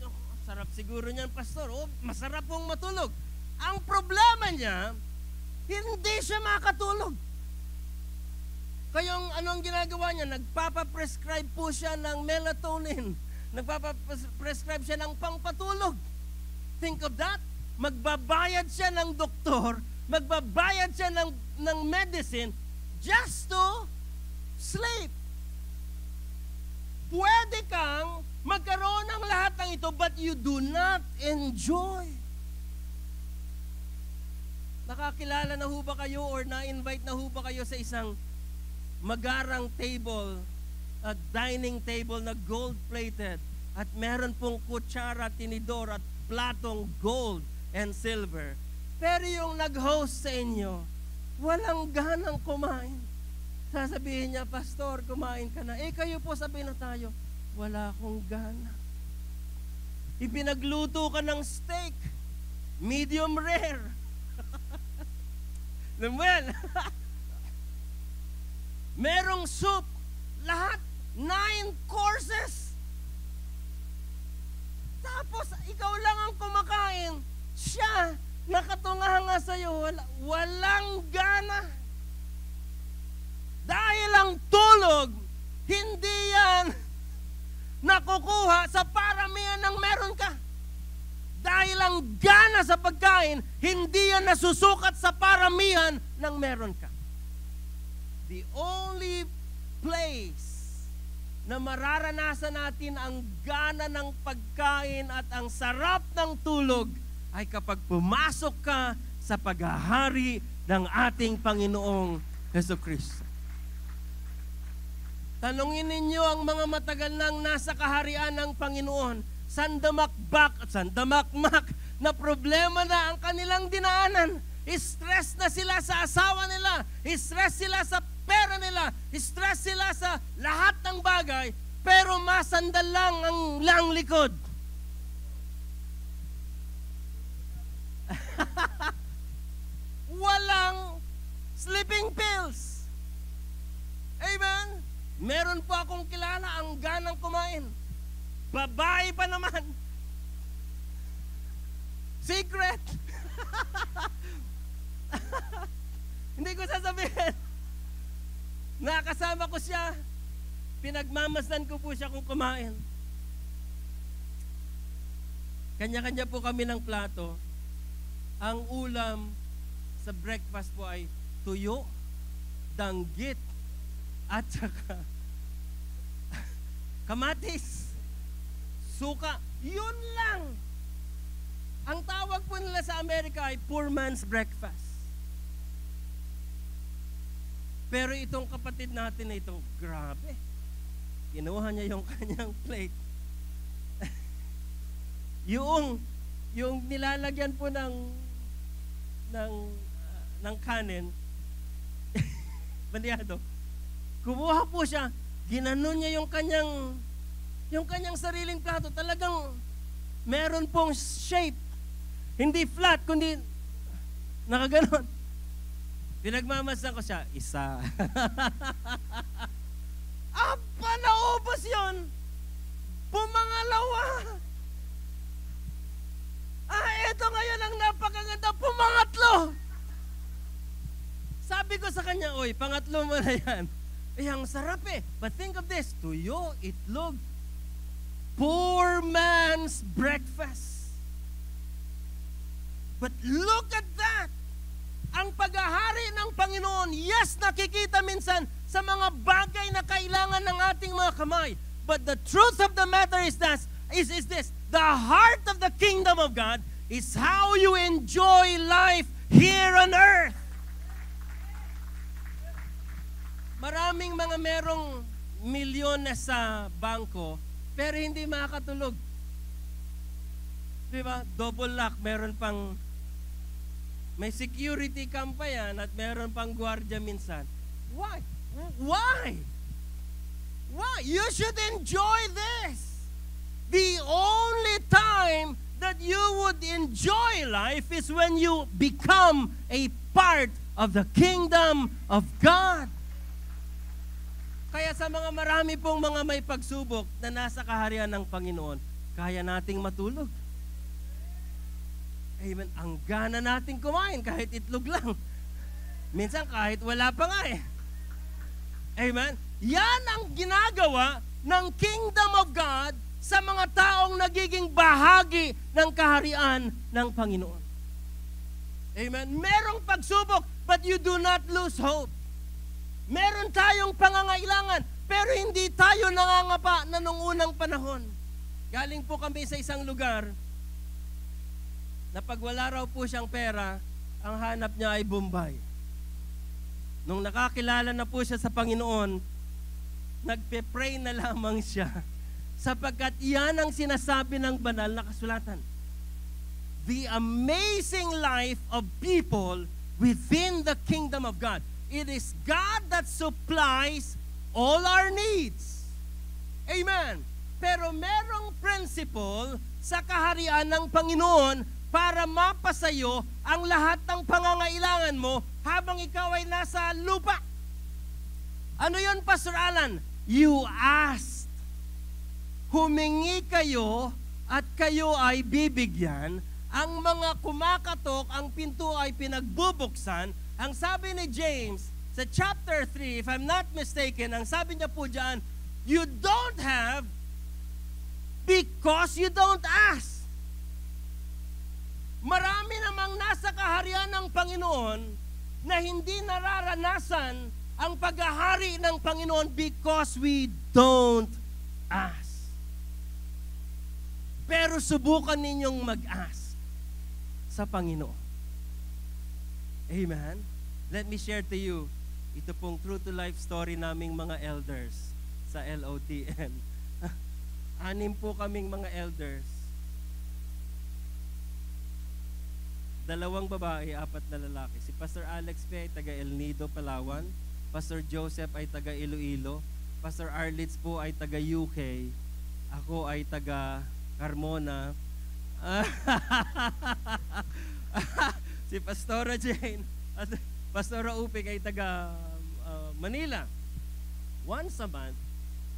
Speaker 1: sarap siguro niyan, pastor. Masarap pong matulog. Ang problema niya, hindi siya makatulog. Kayong anong ginagawa niya? Nagpapaprescribe po siya ng melatonin. Nagpapaprescribe siya ng pangpatulog. Think of that. Magbabayad siya ng doktor, magbabayad siya ng medicine just to sleep. Pwede kang magkaroon ng lahat ng ito but you do not enjoy. Nakakilala na ho ba kayo or na-invite na ho ba kayo sa isang magarang table dining table na gold-plated at meron pong kutsara, tinidor at platong gold and silver. Pero yung nag-host sa inyo, walang ganang kumain. Sasabihin niya, Pastor, kumain ka na. Kayo po, sabihin na tayo, wala akong gana. Ipinagluto ka ng steak, medium rare. Well, merong soup, lahat, 9 courses. Tapos, ikaw lang ang kumakain. Siya, nakatunganga sa'yo, walang gana. Dahil ang tulog, hindi yan nakukuha sa paramihan ng meron ka. Dahil ang gana sa pagkain, hindi yan nasusukat sa paramihan ng meron ka. The only place na mararanasan natin ang gana ng pagkain at ang sarap ng tulog ay kapag pumasok ka sa paghahari ng ating Panginoong Jesucristo. Tanungin ninyo ang mga matagal nang nasa kaharian ng Panginoon, sandamakbak at sandamakmak na problema na ang kanilang dinaanan. Stress na sila sa asawa nila, stress sila sa pera nila, stress sila sa lahat ng bagay, pero masandal lang ang likod. Walang sleeping pills. Amen? Meron po akong kilala ang ganang kumain. Babae pa naman. Secret. Hindi ko sasabihin. Nakasama ko siya. Pinagmamasdan ko po siya kung kumain. Kanya-kanya po kami ng plato. Ang ulam sa breakfast po ay tuyo, danggit, at saka kamatis, suka. Yun lang. Ang tawag po nila sa Amerika ay poor man's breakfast. Pero itong kapatid natin na ito, grabe. Kinuha niya yung kanyang plate. yung nilalagyan po ng kanin, bandiyado, kumuha po siya, ginanon niya yung kanyang sariling plato. Talagang meron pong shape. Hindi flat, kundi nakaganon. Pinagmamasdan ko siya, isa. Apa, naubos yun. Pumangalawa. Ito ngayon ang napakaganda, pumangatlo. Sabi ko sa kanya, oy, pangatlo mo na yan. Ang sarap eh. But think of this, tuyo, itlog, poor man's breakfast. But look at that. Ang paghahari ng Panginoon, yes, nakikita minsan sa mga bagay na kailangan ng ating mga kamay. But the truth of the matter is this, the heart of the kingdom of God is how you enjoy life here on earth. Maraming mga merong milyon na sa bangko, pero hindi makakatulog. Diba? Double lock, meron pang may security cam pa yan at meron pang gwardiya minsan. Why? Why? Why? You should enjoy this. The only time that you would enjoy life is when you become a part of the kingdom of God. Kaya sa mga marami pong mga may pagsubok na nasa kaharian ng Panginoon, kaya nating matulog. Amen. Ang gana nating kumain kahit itlog lang. Minsan kahit wala pa nga eh. Amen. Yan ang ginagawa ng kingdom of God sa mga taong nagiging bahagi ng kaharian ng Panginoon. Amen. Merong pagsubok, but you do not lose hope. Meron tayong pangangailangan, pero hindi tayo nangangapa na nung unang panahon. Galing po kami sa isang lugar na pag wala raw po siyang pera, ang hanap niya ay Bombay. Nung nakakilala na po siya sa Panginoon, nagpe-pray na lamang siya. Sapagkat yan ang sinasabi ng banal na kasulatan. The amazing life of people within the kingdom of God. It is God that supplies all our needs. Amen. Pero merong principle sa kaharian ng Panginoon para mapasayo ang lahat ng pangangailangan mo habang ikaw ay nasa lupa. Ano yun, Pastor Alan? You asked. Humingi kayo at kayo ay bibigyan. Ang mga kumakatok, ang pinto ay pinagbubuksan. Ang sabi ni James sa chapter 3, if I'm not mistaken, ang sabi niya po dyan, you don't have because you don't ask. Marami namang nasa kaharian ng Panginoon na hindi nararanasan ang paghahari ng Panginoon because we don't ask. Pero subukan ninyong mag-ask sa Panginoon. Amen? Let me share to you, ito pong true to life story naming mga elders sa LOTN. 6 po kaming mga elders. 2 babae, 4 na lalaki. Si Pastor Alex P. ay taga El Nido, Palawan. Pastor Joseph ay taga Iloilo. Pastor Arlitz po ay taga UK. Ako ay taga Carmona. Si Pastora Jane at Pastora Upig ay taga Manila. Once a month,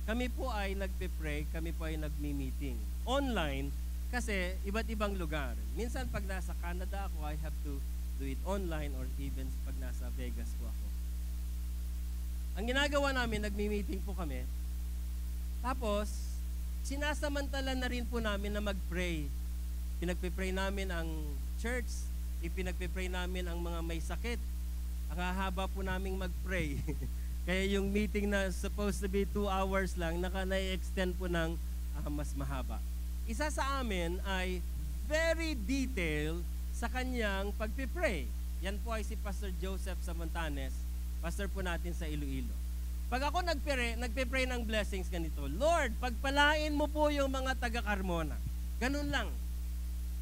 Speaker 1: kami po ay nagpe-pray, kami po ay nagmi-meeting. Online, kasi iba't ibang lugar. Minsan pag nasa Canada ako, I have to do it online or even pag nasa Vegas po ako. Ang ginagawa namin, nagmi-meeting po kami. Tapos, sinasamantala na rin po namin na mag-pray. Pinagpe-pray namin ang church, ipinagpe-pray namin ang mga may sakit. Ang hahaba po naming mag-pray. Kaya yung meeting na supposed to be 2 hours lang, na-extend po ng mas mahaba. Isa sa amin ay very detailed sa kanyang pagpipray. Yan po ay si Pastor Joseph Samontanes, pastor po natin sa Iloilo. Pag ako nagpipray ng blessings ganito, Lord, pagpalain mo po yung mga taga-Carmona. Ganun lang.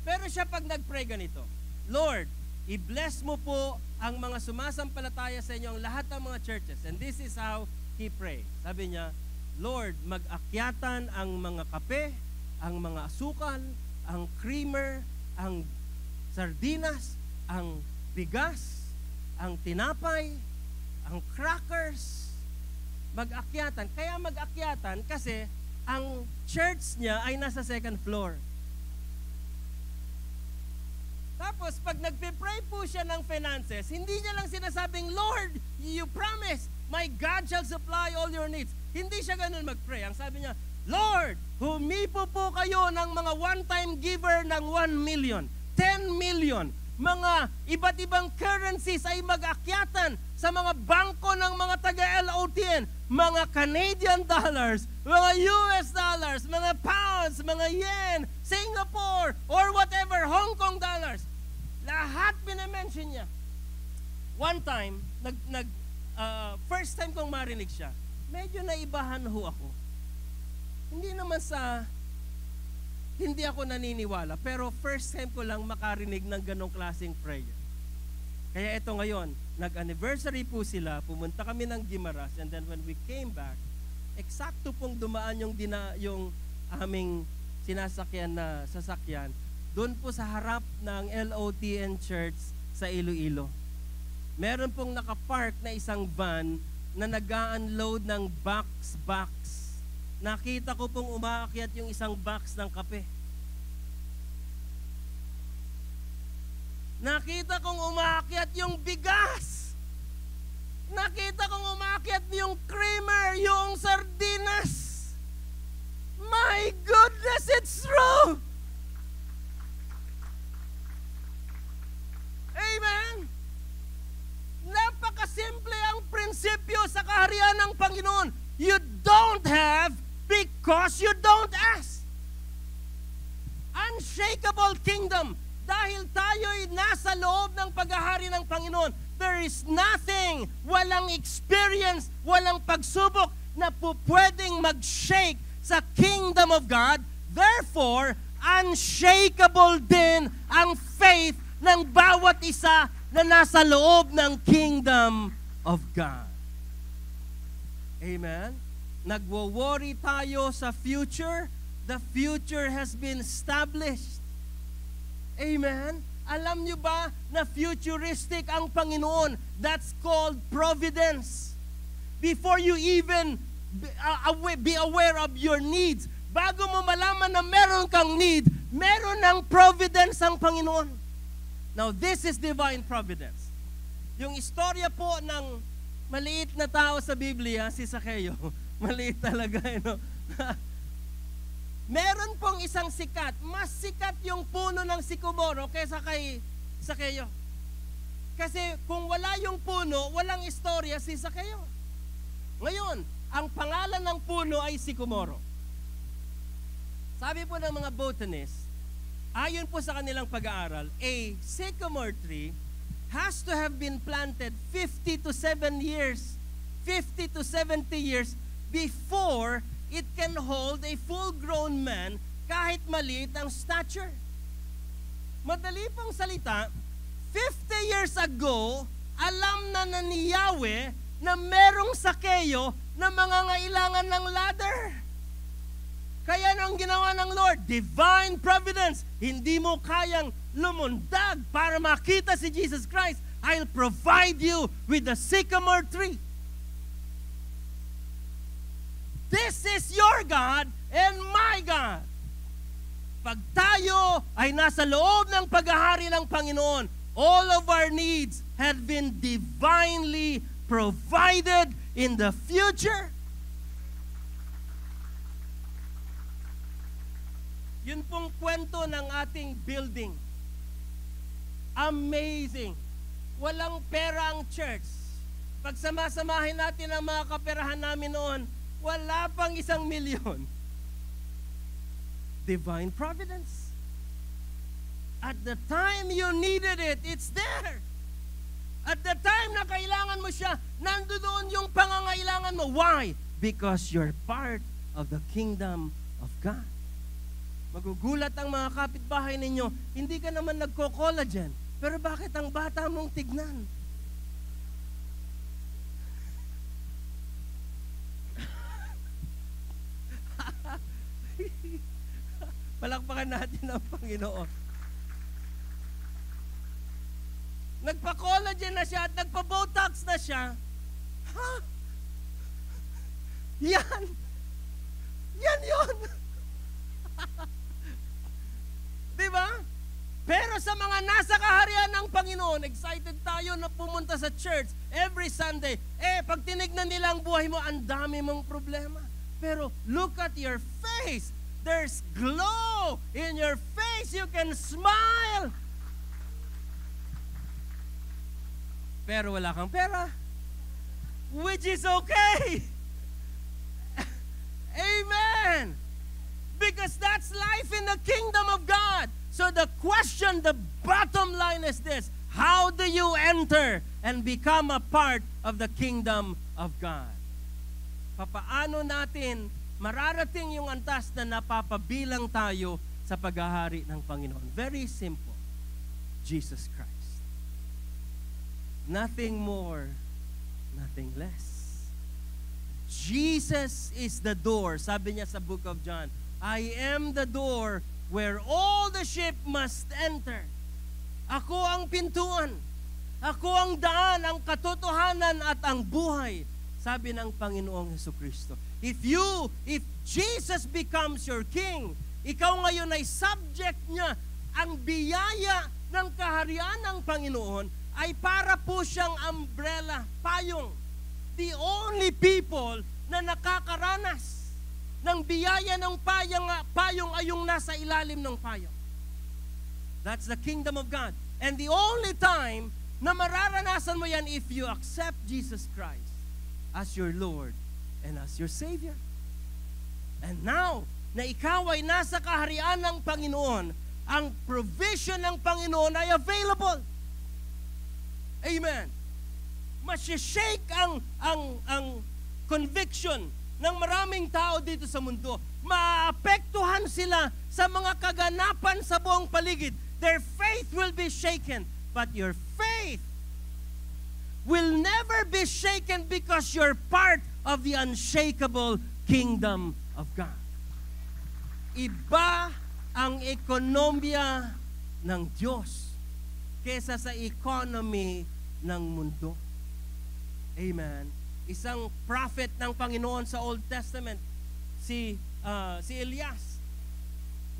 Speaker 1: Pero siya pag nagpray ganito, Lord, i-bless mo po ang mga sumasampalataya sa inyo, ang lahat ng mga churches. And this is how he prayed. Sabi niya, Lord, mag-akyatan ang mga kape, ang mga asukal, ang creamer, ang sardinas, ang bigas, ang tinapay, ang crackers, mag-akyatan. Kaya mag-akyatan kasi ang church niya ay nasa 2nd floor. Tapos, pag nagpe-pray po siya ng finances, hindi niya lang sinasabing, Lord, you promise, my God shall supply all your needs. Hindi siya ganun mag-pray. Ang sabi niya, Lord, humipo po kayo ng mga one-time giver ng 1 million, 10 million, mga iba't ibang currencies ay mag-akyatan sa mga bangko ng mga taga-LOTN, mga Canadian dollars, mga US dollars, mga pounds, mga yen, Singapore, or whatever, Hong Kong dollars. Lahat pina-mention niya. One time, first time kong marinig siya, medyo naibahan ho ako. Hindi ako naniniwala, pero first time ko lang makarinig ng ganong klaseng prayer. Kaya ito ngayon, nag-anniversary po sila, pumunta kami ng Guimaras, and then when we came back, eksakto pong dumaan yung aming sinasakyan na sasakyan, doon po sa harap ng LOTN Church sa Iloilo. Meron pong nakapark na isang van na nag-unload ng box. Nakita ko pong umaakyat yung isang box ng kape. Nakita kong umaakyat yung bigas. Nakita kong umaakyat yung creamer, yung sardinas. My goodness, it's true! Amen! Napakasimple ang prinsipyo sa kaharian ng Panginoon. You don't have because you don't ask. Unshakable kingdom. Dahil tayo'y nasa loob ng paghahari ng Panginoon, there is nothing, walang experience, walang pagsubok na pwedeng mag-shake sa kingdom of God. Therefore, unshakable din ang faith ng bawat isa na nasa loob ng kingdom of God. Amen? Nagwo-worry tayo sa future. The future has been established. Amen? Alam nyo ba na futuristic ang Panginoon? That's called providence. Before you even be aware of your needs, bago mo malaman na meron kang need, meron ng providence ang Panginoon. Now, this is divine providence. Yung istorya po ng maliit na tao sa Biblia, si Zaccheo, maliit talaga, meron pong isang sikat. Mas sikat yung puno ng sikomoro kaysa kay Zaccheo. Kasi kung wala yung puno, walang istorya si Zaccheo. Ngayon, ang pangalan ng puno ay sikomoro. Sabi po ng mga botanists, ayon po sa kanilang pag-aaral, a sycamore tree has to have been planted 50 to 70 years before it can hold a full-grown man kahit maliit ang stature. Madali pong salita, 50 years ago, alam na ni Yahweh na merong Zaccheo na mangangailangan ng ladder. Kaya nang ginawa ng Lord, divine providence, hindi mo kayang lumundag para makita si Jesus Christ. I'll provide you with the sycamore tree. This is your God and my God. Pag tayo ay nasa loob ng paghahari ng Panginoon, all of our needs have been divinely provided in the future. Yun pong kwento ng ating building. Amazing. Walang pera ang church. Pag samasamahin natin ang mga kaperahan namin noon, wala pang 1 milyon. Divine providence. At the time you needed it, it's there. At the time na kailangan mo siya, nandoon yung pangangailangan mo. Why? Because you're part of the kingdom of God. Magugulat ang mga kapitbahay ninyo, hindi ka naman nagko-collagen, pero bakit ang bata mong tignan? Palakpakan natin ang Panginoon. Nagpa-collagen na siya at nagpa-botox na siya. Ha? Yan! Yan yun! Diba? Pero sa mga nasa kaharian ng Panginoon, excited tayo na pumunta sa church every Sunday. Pag tinignan nila ang buhay mo, ang dami mong problema. Pero look at your face. There's glow in your face. You can smile. Pero wala kang pera. Which is okay. Amen. Because that's life in the kingdom of God. So the question, the bottom line is this: how do you enter and become a part of the kingdom of God? Papaano natin mararating yung antas na napapabilang tayo sa paghahari ng Panginoon? Very simple. Jesus Christ. Nothing more, nothing less. Jesus is the door. Sabi niya sa book of John, I am the door where all the sheep must enter. Ako ang pintuan. Ako ang daan, ang katotohanan at ang buhay. Sabi ng Panginoong Hesukristo. If Jesus becomes your king, ikaw ngayon ay subject niya. Ang biyaya ng kaharian ng Panginoon ay para po siyang umbrella, payong. The only people na nakakaranas ng biyaya ng payong ay yung nasa ilalim ng payong. That's the kingdom of God. And the only time na mararanasan mo yan if you accept Jesus Christ as your Lord and as your Savior. And now, na ikaw ay nasa kaharian ng Panginoon, ang provision ng Panginoon ay available. Amen. Masishake ang conviction ng maraming tao dito sa mundo. Maapektuhan sila sa mga kaganapan sa buong paligid. Their faith will be shaken. But your faith will never be shaken because you're part of the unshakable kingdom of God. Iba ang ekonomiya ng Diyos kesa sa economy ng mundo. Amen. Isang prophet ng Panginoon sa Old Testament, si Elias.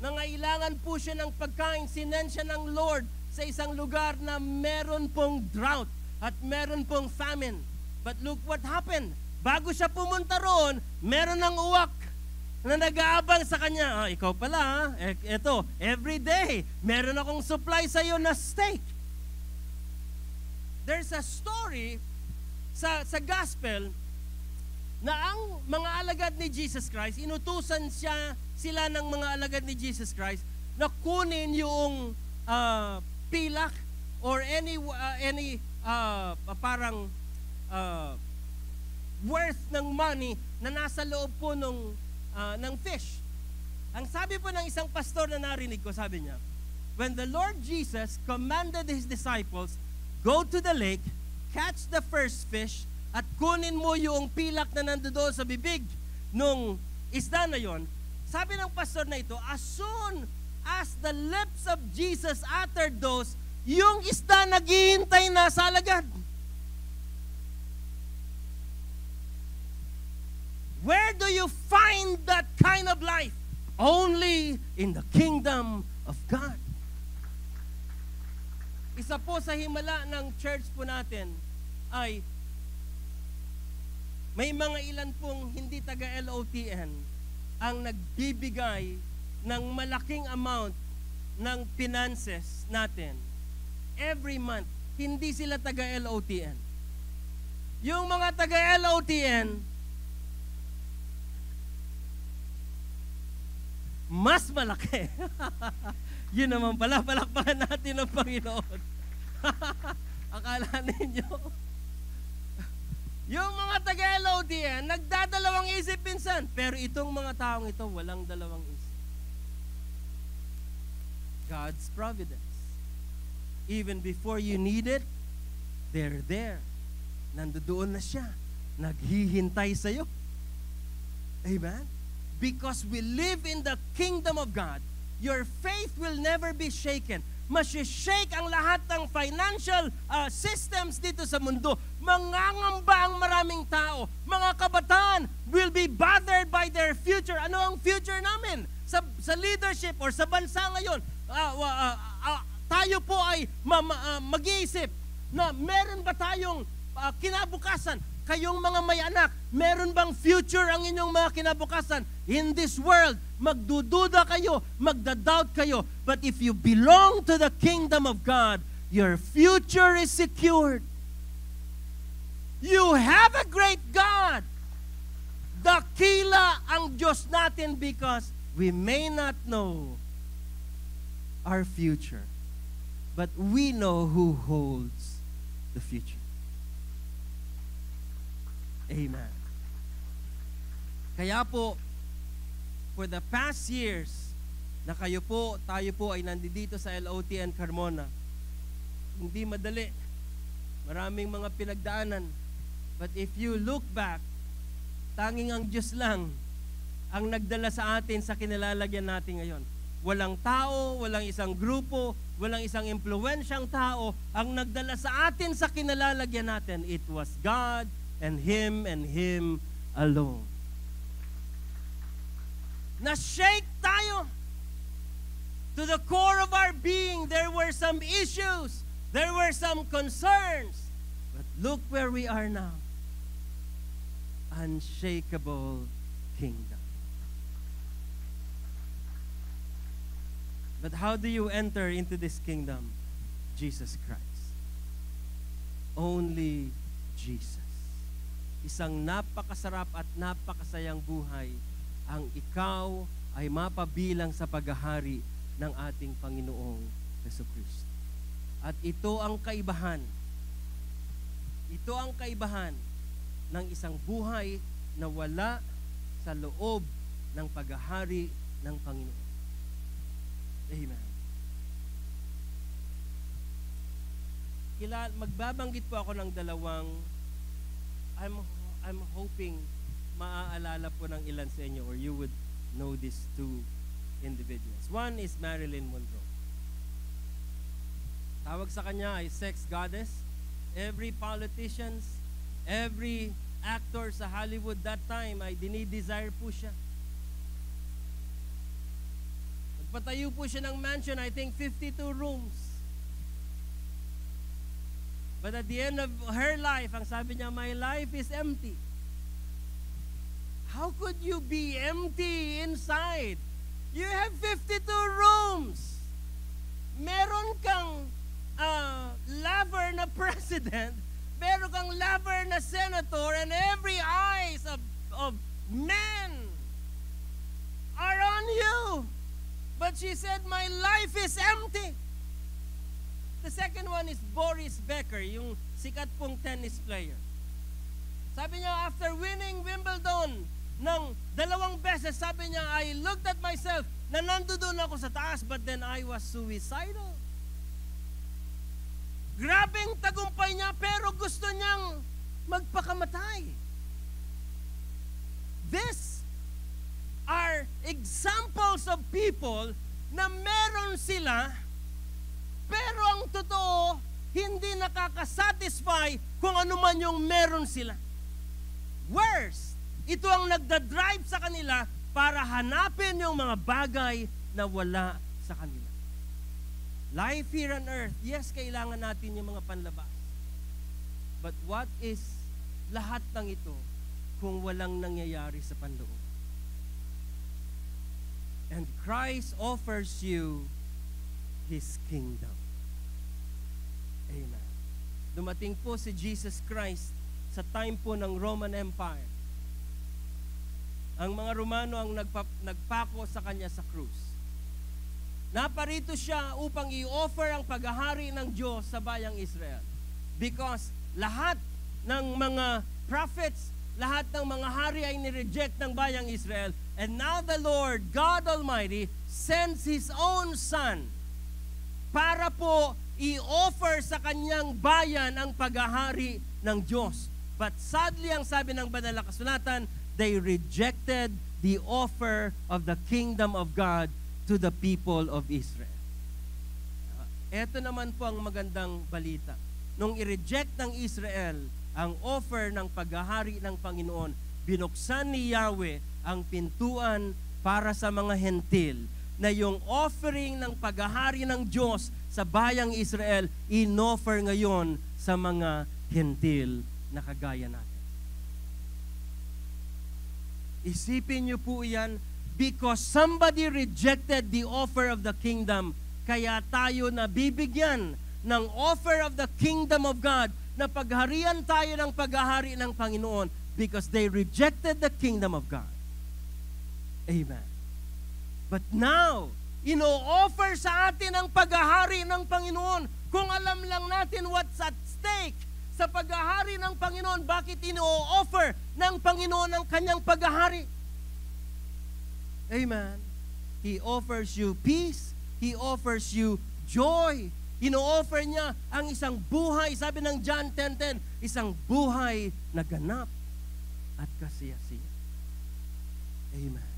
Speaker 1: Nangailangan po siya ng pagkain, sinend siya ng Lord sa isang lugar na meron pong drought at meron pong famine. But look what happened. Bago siya pumunta roon, meron ng uwak na nag-aabang sa kanya. Ikaw pala, eto, every day, meron akong supply sa iyo na steak. There's a story sa gospel na ang mga alagad ni Jesus Christ, inutusan sila ng mga alagad ni Jesus Christ na kunin yung pilak or any parang worth ng money na nasa loob po ng fish. Ang sabi po ng isang pastor na narinig ko, sabi niya, when the Lord Jesus commanded His disciples, go to the lake, catch the first fish, at kunin mo yung pilak na nandoon sa bibig nung isda na yon. Sabi ng pastor na ito, as soon as the lips of Jesus uttered those, yung isda naghihintay na sa alagad. Where do you find that kind of life? Only in the kingdom of God. Isa po sa himala ng church po natin ay may mga ilan pong hindi taga-LOTN ang nagbibigay ng malaking amount ng finances natin every month. Hindi sila taga-LOTN. Yung mga taga-LOTN, mas malaki. Yun naman pala, palakpakan natin ng Panginoon. Akala ninyo, yung mga taga-LOTN, nagdadalawang isip minsan, pero itong mga taong ito, walang dalawang isip. God's providence. Even before you need it, they're there. Nandoon na siya. Naghihintay sa'yo. Amen? Because we live in the kingdom of God, your faith will never be shaken. Masishake ang lahat ng financial systems dito sa mundo. Mangangamba ang maraming tao. Mga kabataan will be bothered by their future. Ano ang future namin? Sa leadership or sa bansa ngayon, tayo po ay mag-iisip na meron ba tayong kinabukasan? Kayong mga may anak, meron bang future ang inyong mga kinabukasan? In this world, magdududa kayo, magdadoubt kayo. But if you belong to the kingdom of God, your future is secured. You have a great God. Dakila ang Diyos natin because we may not know our future, but we know who holds the future. Amen. Kaya po, for the past years na tayo po ay nandito sa LOTN Carmona, hindi madali. Maraming mga pinagdaanan. But if you look back, tanging ang Diyos lang ang nagdala sa atin sa kinalalagyan natin ngayon. Walang tao, walang isang grupo, walang isang impluwensyang tao ang nagdala sa atin sa kinalalagyan natin. It was God and Him alone. Na-shake tayo to the core of our being. There were some issues. There were some concerns. But look where we are now. Unshakable kingdom. But how do you enter into this kingdom? Jesus Christ. Only Jesus. Isang napakasarap at napakasayang buhay ang ikaw ay mapabilang sa paghahari ng ating Panginoong Jesucristo. At ito ang kaibahan. Ito ang kaibahan ng isang buhay na wala sa loob ng paghahari ng Panginoon. Amen. Magbabanggit po ako ng dalawang, I'm hoping maaalala po ng ilan sa inyo or you would know these two individuals. One is Marilyn Monroe. Tawag sa kanya ay sex goddess. Every politicians, every actor sa Hollywood that time ay dinidesire po siya. Nagpatayo po siya ng mansion, I think 52 rooms. But at the end of her life, ang sabi niya, my life is empty. How could you be empty inside? You have 52 rooms. Meron kang lover na president, meron kang lover na senator, and every eyes of men are on you. But she said, my life is empty. The second one is Boris Becker, yung sikat pong tennis player. Sabi niya, after winning Wimbledon ng 2 beses, sabi niya, I looked at myself na nandoon ako sa taas, but then I was suicidal. Grabing tagumpay niya, pero gusto niyang magpakamatay. These are examples of people na meron sila, pero ang totoo, hindi nakakasatisfy kung ano man yung meron sila. Worse, ito ang nagdadrive sa kanila para hanapin yung mga bagay na wala sa kanila. Life here on earth, yes, kailangan natin yung mga panlabas. But what is lahat ng ito kung walang nangyayari sa panloob? And Christ offers you His kingdom. Amen. Dumating po si Jesus Christ sa time po ng Roman Empire. Ang mga Romano ang nagpako sa kanya sa krus. Naparito siya upang i-offer ang paghahari ng Diyos sa bayang Israel. Because lahat ng mga prophets, lahat ng mga hari ay nireject ng bayang Israel. And now the Lord, God Almighty, sends His own Son para po i-offer sa kanyang bayan ang paghahari ng Diyos. But sadly, ang sabi ng banal na kasulatan, they rejected the offer of the kingdom of God to the people of Israel. Ito naman po ang magandang balita. Nung i-reject ng Israel ang offer ng paghahari ng Panginoon, binuksan ni Yahweh ang pintuan para sa mga hentil na yung offering ng paghahari ng Diyos sa bayang Israel, in-offer ngayon sa mga hentil na kagaya natin. Isipin niyo po yan, because somebody rejected the offer of the kingdom, kaya tayo nabibigyan ng offer of the kingdom of God na pagharian tayo ng paghahari ng Panginoon because they rejected the kingdom of God. Amen. But now, ino-offer sa atin ang paghahari ng Panginoon. Kung alam lang natin what's at stake sa paghahari ng Panginoon, bakit ino-offer ng Panginoon ang kanyang paghahari? Amen. He offers you peace. He offers you joy. Ino-offer niya ang isang buhay, sabi ng John 10:10, isang buhay na ganap at kasiyasiya. Amen.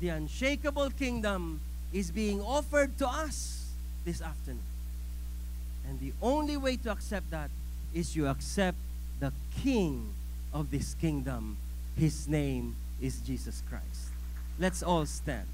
Speaker 1: The unshakable kingdom is being offered to us this afternoon. And the only way to accept that is you accept the King of this kingdom. His name is Jesus Christ. Let's all stand.